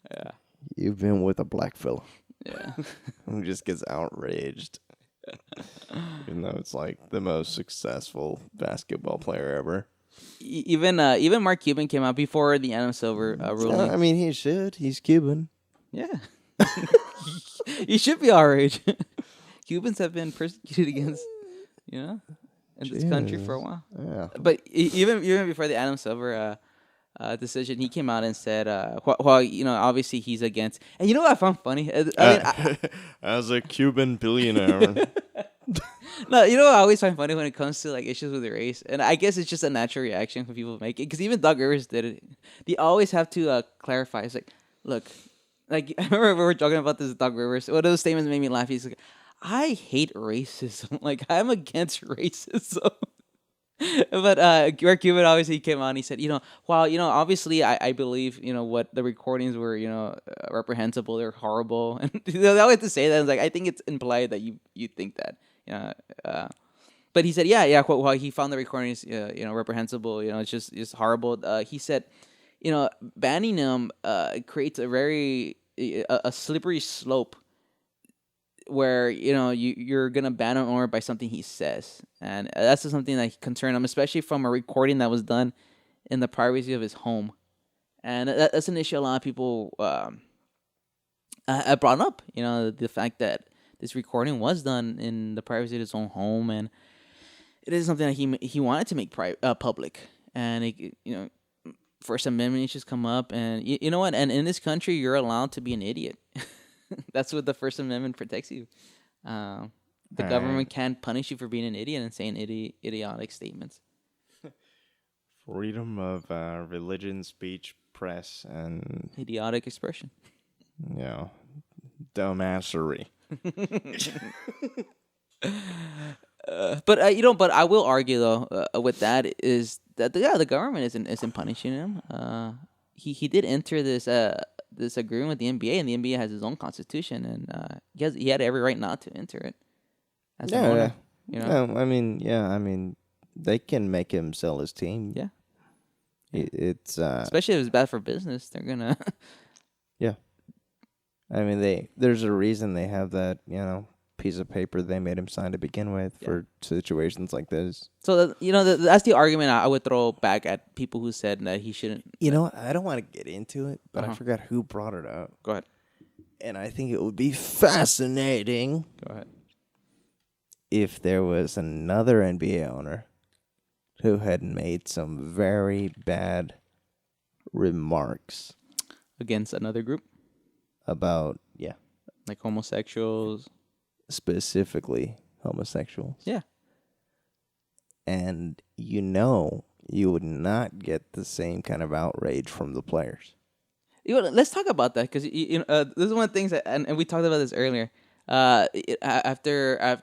Yeah. You've been with a black fella. Yeah. Who just gets outraged. Even though it's like the most successful basketball player ever. Even Mark Cuban came out before the Adam Silver ruling. I mean, he should. He's Cuban. Yeah. He should be our age. Cubans have been persecuted against, in this country for a while. Yeah. But even before the Adam Silver decision, he came out and said, obviously he's against. And you know what I found funny? As a Cuban billionaire. No, you know what I always find funny when it comes to like issues with race, and I guess it's just a natural reaction when people make it. Because even Doug Rivers did it. They always have to clarify. It's like, look, like I remember we were talking about this with Doug Rivers. One of those statements made me laugh. He's like, I hate racism. Like I'm against racism. But Mark Cuban obviously came on. He said, obviously I believe, what the recordings were, reprehensible. They're horrible, and they always have to say that. It's like I think it's implied that you think that. But he said, while he found the recordings, reprehensible. It's just horrible. He said, banning them creates a very a slippery slope where you're gonna ban an owner by something he says, and that's just something that concerned him, especially from a recording that was done in the privacy of his home, and that's an issue a lot of people brought up. The fact that this recording was done in the privacy of his own home, and it is something that he wanted to make public, and it, First Amendment issues come up, and you know what? And in this country, you're allowed to be an idiot. That's what the First Amendment protects you. The government can punish you for being an idiot and saying idiotic statements. Freedom of religion, speech, press, and Idiotic expression. Dumbassery. But but I will argue though with that is that the government isn't punishing him. He did enter this agreement with the NBA, and the NBA has his own constitution, and he had every right not to enter it. As an owner, No, I mean, they can make him sell his team. Yeah. It's especially if it's bad for business, they're gonna. Yeah. I mean, there's a reason they have that, piece of paper they made him sign to begin with for situations like this. So that's the argument I would throw back at people who said that he shouldn't. I don't want to get into it, but I forgot who brought it up. Go ahead. And I think it would be fascinating. Go ahead. If there was another NBA owner who had made some very bad remarks Against another group, about like homosexuals, specifically homosexuals. Yeah. And you would not get the same kind of outrage from the players. Let's talk about that, because this is one of the things that, and we talked about this earlier. After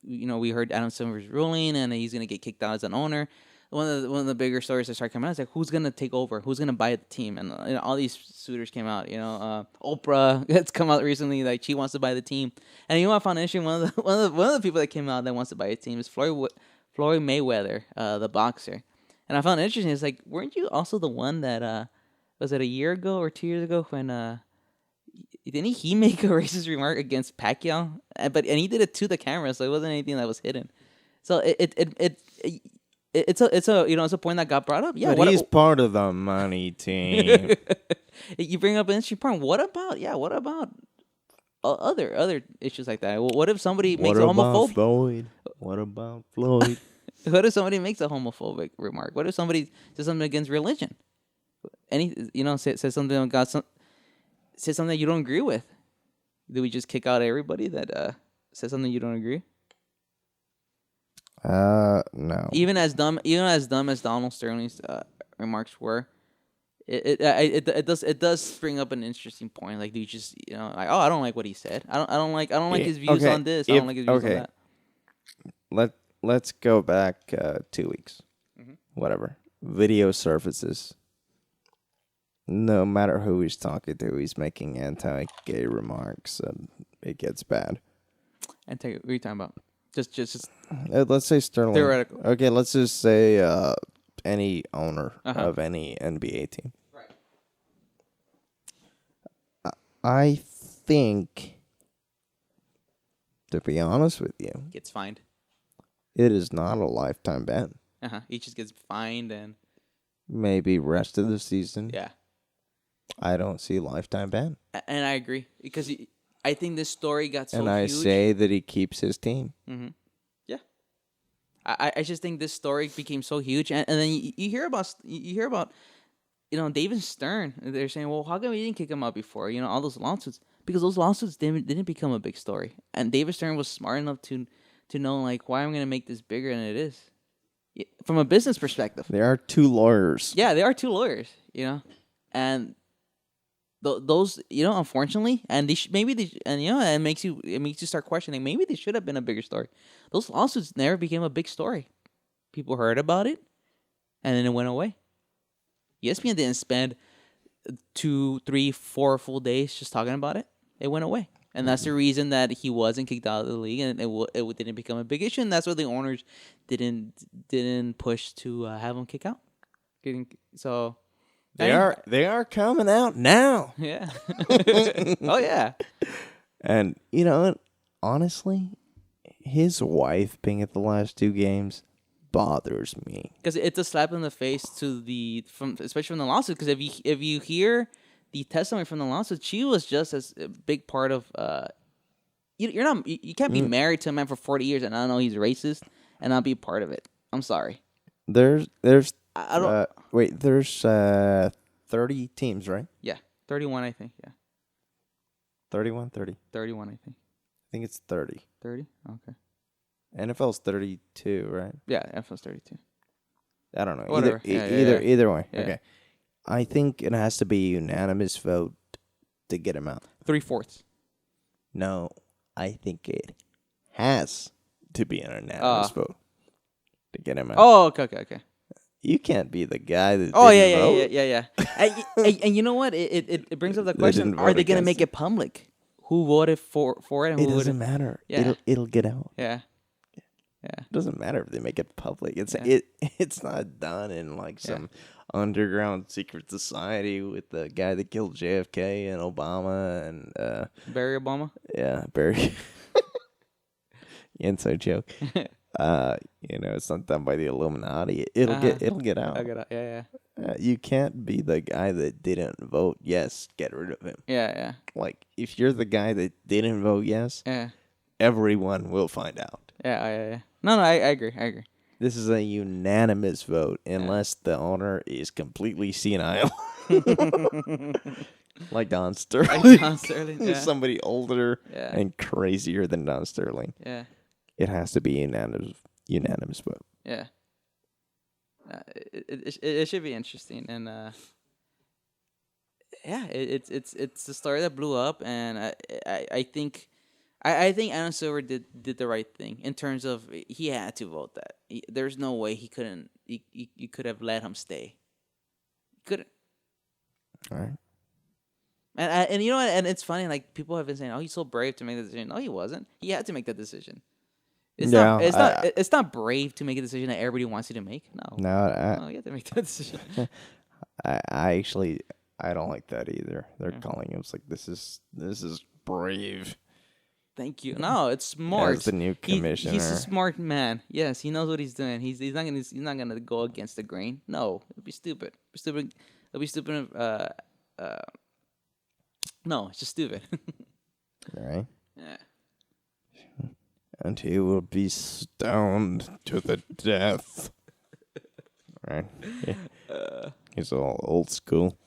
we heard Adam Silver's ruling and he's gonna get kicked out as an owner. One of the bigger stories that started coming out is like, who's gonna take over? Who's gonna buy the team? And all these suitors came out. Oprah has come out recently, like she wants to buy the team. And I found interesting, one of the people that came out that wants to buy a team is Floyd Mayweather, the boxer. And I found it interesting. It's like, weren't you also the one that was it a year ago or 2 years ago when didn't he make a racist remark against Pacquiao? And he did it to the camera, so it wasn't anything that was hidden. So it's a point that got brought up. Yeah, but he's part of the money team. You bring up an interesting point. What about other issues like that? What if somebody makes a homophobic? What about Floyd? What if somebody makes a homophobic remark? What if somebody says something against religion? Says something about says something that you don't agree with? Do we just kick out everybody that says something you don't agree? No. Even as dumb as Donald Sterling's remarks were, it does bring up an interesting point. Like, do you just like, I don't like what he said. I don't like his views on this. I don't like his views on that. Let's go back 2 weeks. Mm-hmm. Whatever. Video surfaces. No matter who he's talking to, he's making anti-gay remarks, and it gets bad. And what are you talking about? Just let's say Sterling. Theoretical. Okay, let's just say any owner of any NBA team. Right. I think, to be honest with you, gets fined. It is not a lifetime ban. He just gets fined and maybe rest of the season. Yeah. I don't see lifetime ban. And I agree, because I think this story got so huge. And I say that he keeps his team. Mm-hmm. Yeah. I just think this story became so huge, and then you hear about David Stern. They're saying, well, how come we didn't kick him out before? All those lawsuits, because those lawsuits didn't become a big story, and David Stern was smart enough to know, like, why I'm going to make this bigger than it is, from a business perspective. There are two lawyers. Yeah, there are two lawyers. And those, unfortunately, and it makes you start questioning. Maybe they should have been a bigger story. Those lawsuits never became a big story. People heard about it, and then it went away. ESPN didn't spend 2, 3, 4 full days just talking about it. It went away, and that's the reason that he wasn't kicked out of the league, and it didn't become a big issue. And that's why the owners didn't push to have him kick out. So. They are coming out now. Yeah. Oh yeah. And honestly, his wife being at the last 2 games bothers me, because it's a slap in the face to especially from the lawsuit. Because if you hear the testimony from the lawsuit, she was just as a big part of. You can't be married to a man for 40 years and not know he's racist and not be part of it. I'm sorry. There's I don't. Wait, there's 30 teams, right? Yeah, 31, I think. Yeah. 31, 30. 31, I think. I think it's 30. 30? Okay. NFL's 32, right? Yeah, NFL's 32. I don't know. Whatever. Either way. Yeah. Okay. I think it has to be a unanimous vote to get him out. 3/4. No, I think it has to be an unanimous vote to get him out. Oh, okay. You can't be the guy that Oh, didn't vote. yeah. And you know what? It brings up the They question: didn't are vote they going to against make it public? Who voted for it? And It who doesn't voted? matter. Yeah. It'll get out. Yeah. It doesn't matter if they make it public. It's Yeah. it's not done in like some underground secret society with the guy that killed JFK and Obama and Barry Obama. yeah, Barry. Inside joke. It's not done by the Illuminati. It'll get out. I got it. Yeah. You can't be the guy that didn't vote yes. Get rid of him. Yeah. Like if you're the guy that didn't vote yes, Yeah. everyone will find out. Yeah. No, I agree. This is a unanimous vote unless the owner is completely senile. Like Don Sterling. Like Don Sterling, yeah. Somebody older Yeah. and crazier than Don Sterling. Yeah. It has to be unanimous vote. Yeah. It should be interesting, and it's a story that blew up, and I think Adam Silver did the right thing in terms of he had to vote that. There's no way he couldn't. You could have let him stay. Couldn't. All right. And you know what? And it's funny. Like people have been saying, "Oh, he's so brave to make the decision." No, he wasn't. He had to make that decision. It's not brave to make a decision that everybody wants you to make. No. No, you have to make that decision. I don't like that either. They're calling him like this is brave. Thank you. No, it's smart. As the new commissioner, he's a smart man. Yes, he knows what he's doing. He's not gonna go against the grain. No, it'd be stupid. It'll be stupid. No, it's just stupid. Right? Yeah. And he will be stoned to the death. Right? Yeah. He's all old school.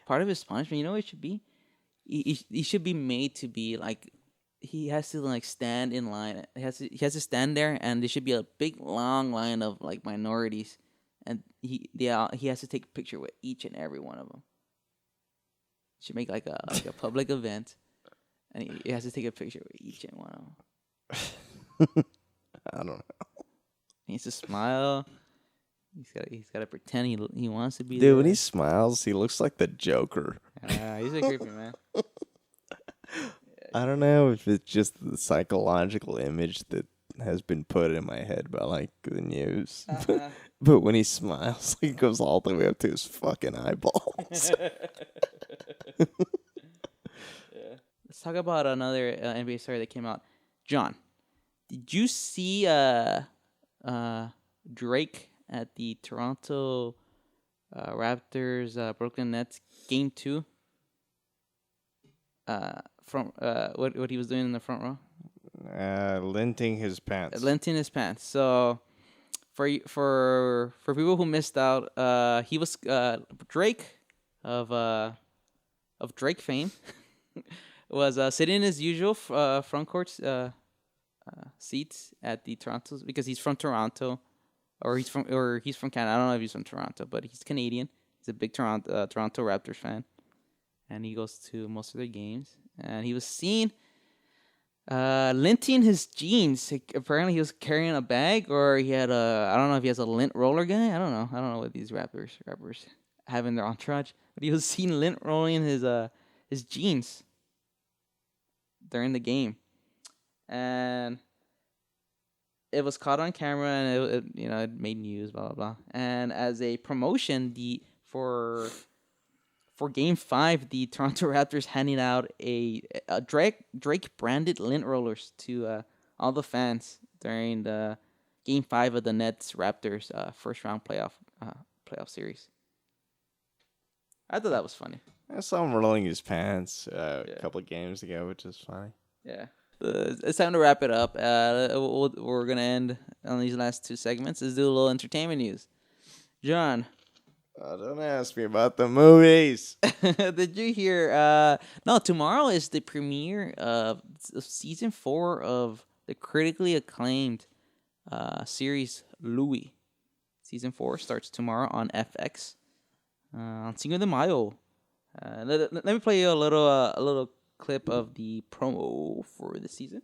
Part of his punishment, you know what it should be? He should be made to be like he has to like stand in line. He has to stand there, and there should be a big long line of like minorities, and he has to take a picture with each and every one of them. Should make like a public event, and he has to take a picture with each and one of them. I don't know. He needs to smile. He's got to pretend he wants to be Dude, there. when he smiles, he looks like the Joker. He's a creepy man. I don't know if it's just the psychological image that has been put in my head by like the news. But when he smiles, it goes all the way up to his fucking eyeballs. Let's talk about another NBA story that came out. John, did you see Drake at the Toronto Raptors Brooklyn Nets game 2? From what he was doing in the front row? Linting his pants. Linting his pants. So for people who missed out, he was Drake of Drake fame was sitting in his usual front court seats at the Toronto because he's from Toronto, or he's from Canada. I don't know if he's from Toronto, but he's Canadian. He's a big Toronto Raptors fan, and he goes to most of their games. And he was seen linting his jeans. Apparently, he was carrying a bag, or he had I don't know if he has a lint roller guy. I don't know what these rappers have in their entourage. But he was seen lint rolling his jeans during the game, and it was caught on camera, and it made news, blah blah blah. And as a promotion, for Game 5, the Toronto Raptors handing out a Drake branded lint rollers to all the fans during the Game 5 of the Nets Raptors first round playoff series. I thought that was funny. I saw him rolling his pants a couple of games ago, which is funny. Yeah. It's time to wrap it up. We're going to end on these last two segments. Let's do a little entertainment news. John, Don't ask me about the movies. Did you hear? No, tomorrow is the premiere of season 4 of the critically acclaimed series Louie. Season 4 starts tomorrow on FX. On Cinco de Mayo. Let me play you a little clip of the promo for the season.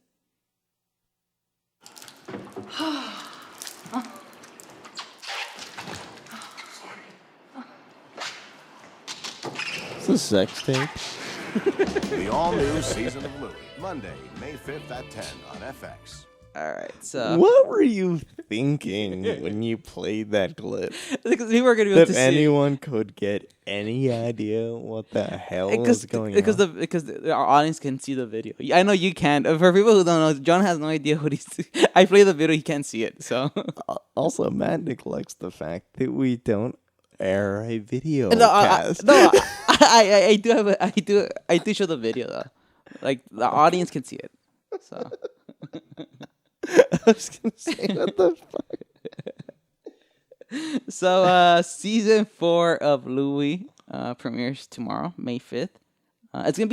It's a sex tape. The all-new season of Louie, Monday, May 5th at 10 on FX. All right, so What were you thinking when you played that clip? because we were gonna be able That to see anyone could get any idea what the hell was going on? because our audience can see the video. I know you can't. For people who don't know, John has no idea what he's. I play the video, he can't see it. So Also, Matt neglects the fact that we don't air a video no, cast. I do have I do show the video though. Like the audience can see it. So. I was gonna say, what the fuck? So season 4 of Louie premieres tomorrow, May 5th. It's gonna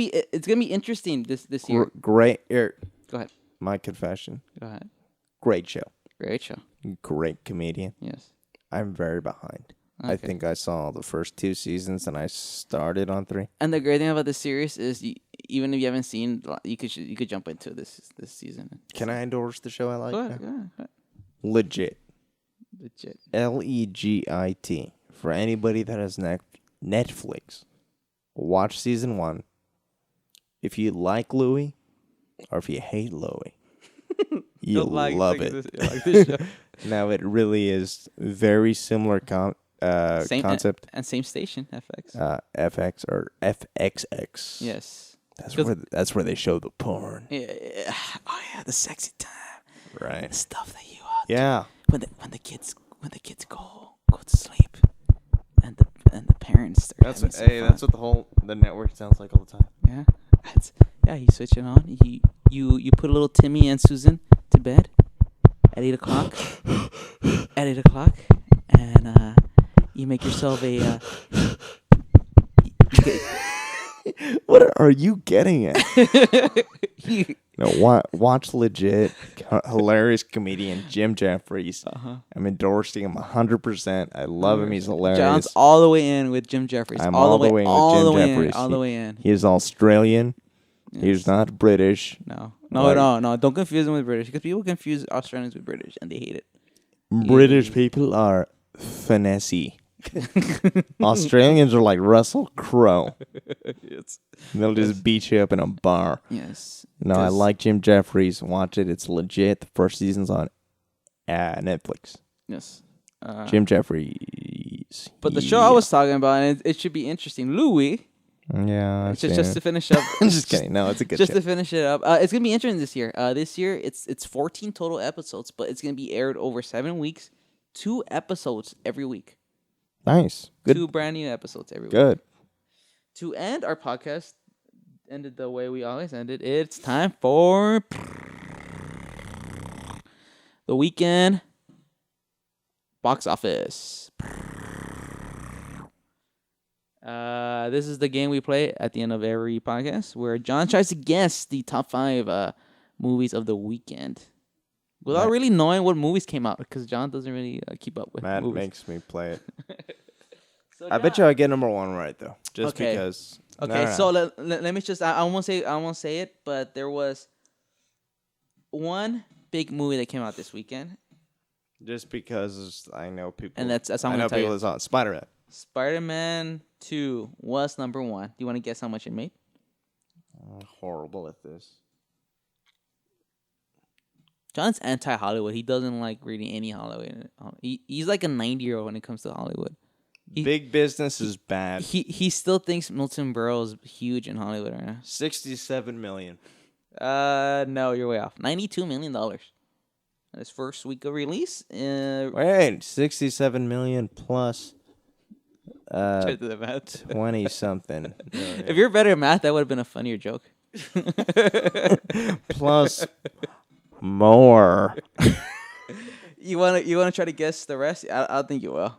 be interesting this year. Great. Go ahead. My confession. Go ahead. Great show. Great show. Great comedian. Yes. I'm very behind. I Okay. think I saw the first 2 seasons and I started on 3. And the great thing about this series is even if you haven't seen, you could jump into this season. Can I endorse the show I like? Go ahead. Go ahead. Legit. Legit. Legit. For anybody that has Netflix, watch season 1. If you like Louie, or if you hate Louie, you'll love it. This show. Now it really is very similar Same concept. and same station, FX. FX or FXX. Yes. That's where they show the porn. Yeah. Oh yeah, the sexy time. Right. The stuff that you Yeah. when the kids go to sleep and the parents start having some fun. what the network sounds like all the time. Yeah. You switch it on. You put a little Timmy and Susan to bed at 8 o'clock. And you make yourself a. What are you getting at? No, watch legit, hilarious comedian Jim Jeffries. I'm endorsing him 100%. I love him. He's hilarious. John's all the way in with Jim Jeffries. I'm all the way in with Jim Jeffries. All the way in. He is Australian. Yes. He's not British. No. Don't confuse him with British because people confuse Australians with British and they hate it. British people are finessey. Australians are like Russell Crowe. They'll just beat you up in a bar. Yes. No, I like Jim Jeffries. Watch it. It's legit. The first season's on Netflix. Yes. Jim Jeffries. But the show I was talking about, and it should be interesting. Louie. Yeah. Just to finish up. I'm just kidding. No, it's a good Just show. to finish it up, it's gonna be interesting this year. This year it's 14 total episodes, but it's gonna be aired over 7 weeks, 2 episodes every week. Nice. Good. 2 brand new episodes every week. Good. To end our podcast, ended the way we always ended. It's time for the weekend box office. This is the game we play at the end of every podcast, where John tries to guess the top 5 movies of the weekend without really knowing what movies came out, because John doesn't really keep up with Matt movies. makes me play it. So, I bet you I get number 1 right though, just Okay. because. Okay, No. so let me just I won't say it, but there was one big movie that came out this weekend, just because I know people, and that's how I'm I gonna know tell you. people that's on Spider-Man. Spider-Man 2 was number 1. Do you want to guess how much it made? Horrible at this. John's anti-Hollywood. He doesn't like really any Hollywood. He's like a 90-year-old when it comes to Hollywood. Big business is bad. He still thinks Milton Berle is huge in Hollywood right now. 67 million. No, you're way off. $92 million. His first week of release. Wait, 67 million plus Try to do the math. 20 something. If you're better at math, that would have been a funnier joke. Plus more. You wanna try to guess the rest? I don't think you will.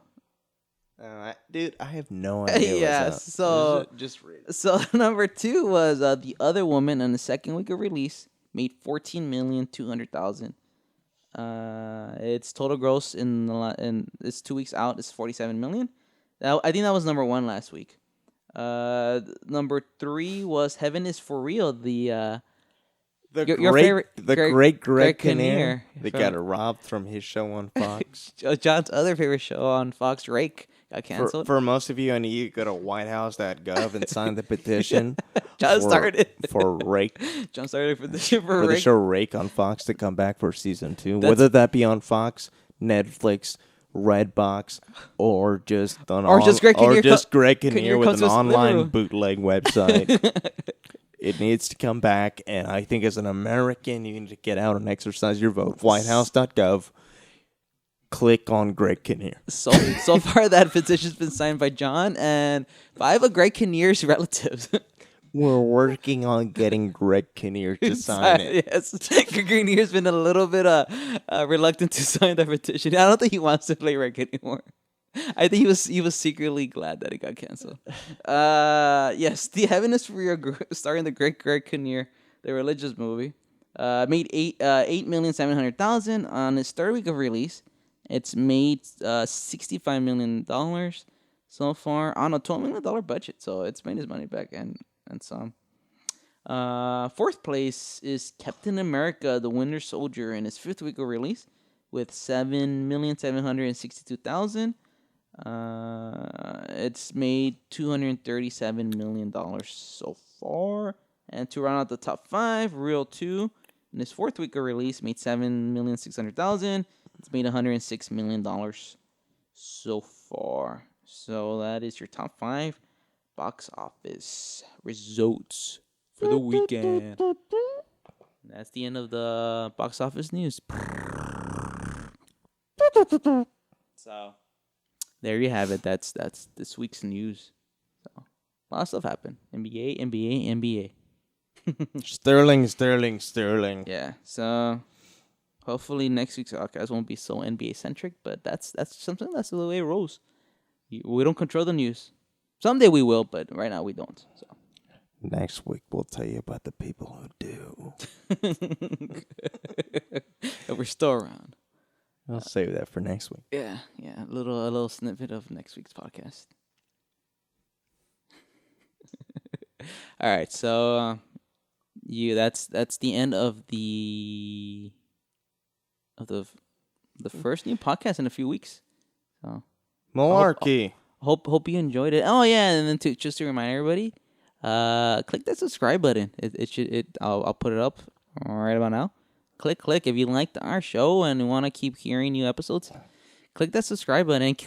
Dude, I have no idea. Yeah, What's up. so Just read it. so number 2 was The Other Woman on the second week of release made 14,200,000. Its total gross in its 2 weeks out is 47 million. I think that was number 1 last week. Number 3 was Heaven Is For Real. Your favorite, Great Greg Kinnear Kinnear. They got robbed from his show on Fox. John's other favorite show on Fox, Rake, got canceled. For most of you, I need you to go to whitehouse.gov and sign the petition. John started for Rake. John started a petition for the Rake. show Rake on Fox to come back for season 2. Whether that be on Fox, Netflix, Redbox, or just Greg Kinnear with an online bootleg website. It needs to come back, and I think as an American, you need to get out and exercise your vote. Whitehouse.gov. Click on Greg Kinnear. So far, that petition's been signed by John and 5 of Greg Kinnear's relatives. We're working on getting Greg Kinnear to sign it. Yes, Greg Kinnear's been a little bit reluctant to sign that petition. I don't think he wants to play Rake anymore. I think he was secretly glad that it got canceled. Yes, The Heaven Is For Real, starring the great Greg Kinnear, the religious movie, made 8,700,000 on its third week of release. It's made $65 million so far on a $12 million budget, so it's made his money back and some. Fourth place is Captain America: The Winter Soldier in its fifth week of release with 7,762,000. It's made $237 million so far. And to round out the top 5, Real 2 in its fourth week of release made $7,600,000. It's made $106 million so far. So that is your top 5 box office results for the weekend. That's the end of the box office news. So there you have it. That's this week's news. So a lot of stuff happened. NBA. Sterling. Yeah. So hopefully next week's podcast won't be so NBA centric, but that's something that's the way it rolls. We don't control the news. Someday we will, but right now we don't. So next week we'll tell you about the people who do. We're still around. I'll save that for next week. Yeah. A little snippet of next week's podcast. All right, so that's the end of the first new podcast in a few weeks. So Malarkey. Hope you enjoyed it. Oh yeah, and then just to remind everybody, click that subscribe button. I'll put it up right about now. Click if you liked our show and want to keep hearing new episodes. Click that subscribe button and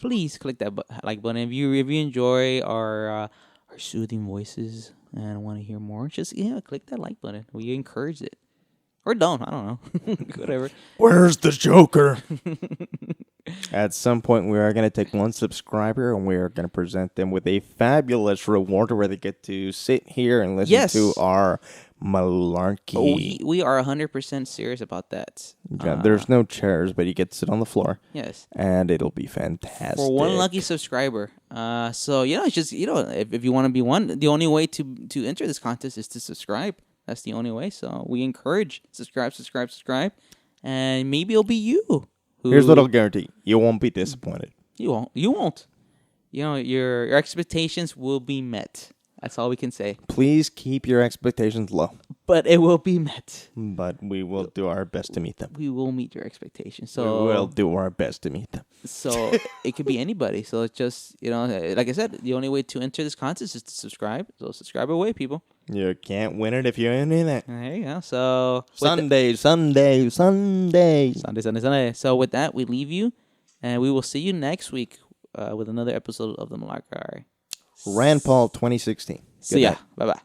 please click that like button if you enjoy our soothing voices and want to hear more. Just click that like button. We encourage it, or don't. I don't know. Whatever. Where's the Joker? At some point, we are going to take one subscriber and we are going to present them with a fabulous reward where they get to sit here and listen to our Malarkey. Oh, we are 100% serious about that. Yeah, there's no chairs, but you get to sit on the floor. Yes. And it'll be fantastic. For one lucky subscriber. So, it's just, if you want to be one, the only way to enter this contest is to subscribe. That's the only way. So we encourage subscribe. And maybe it'll be you. Here's what I'll guarantee. You won't be disappointed. You won't. Your expectations will be met. That's all we can say. Please keep your expectations low. But it will be met. But we will do our best to meet them. We will meet your expectations. So we will do our best to meet them. So it could be anybody. So it's just, like I said, the only way to enter this contest is to subscribe. So subscribe away, people. You can't win it if you ain't in it. There you go. So Sunday. So with that, we leave you, and we will see you next week with another episode of the Malarkey. Rand Paul 2016. See ya. Bye-bye.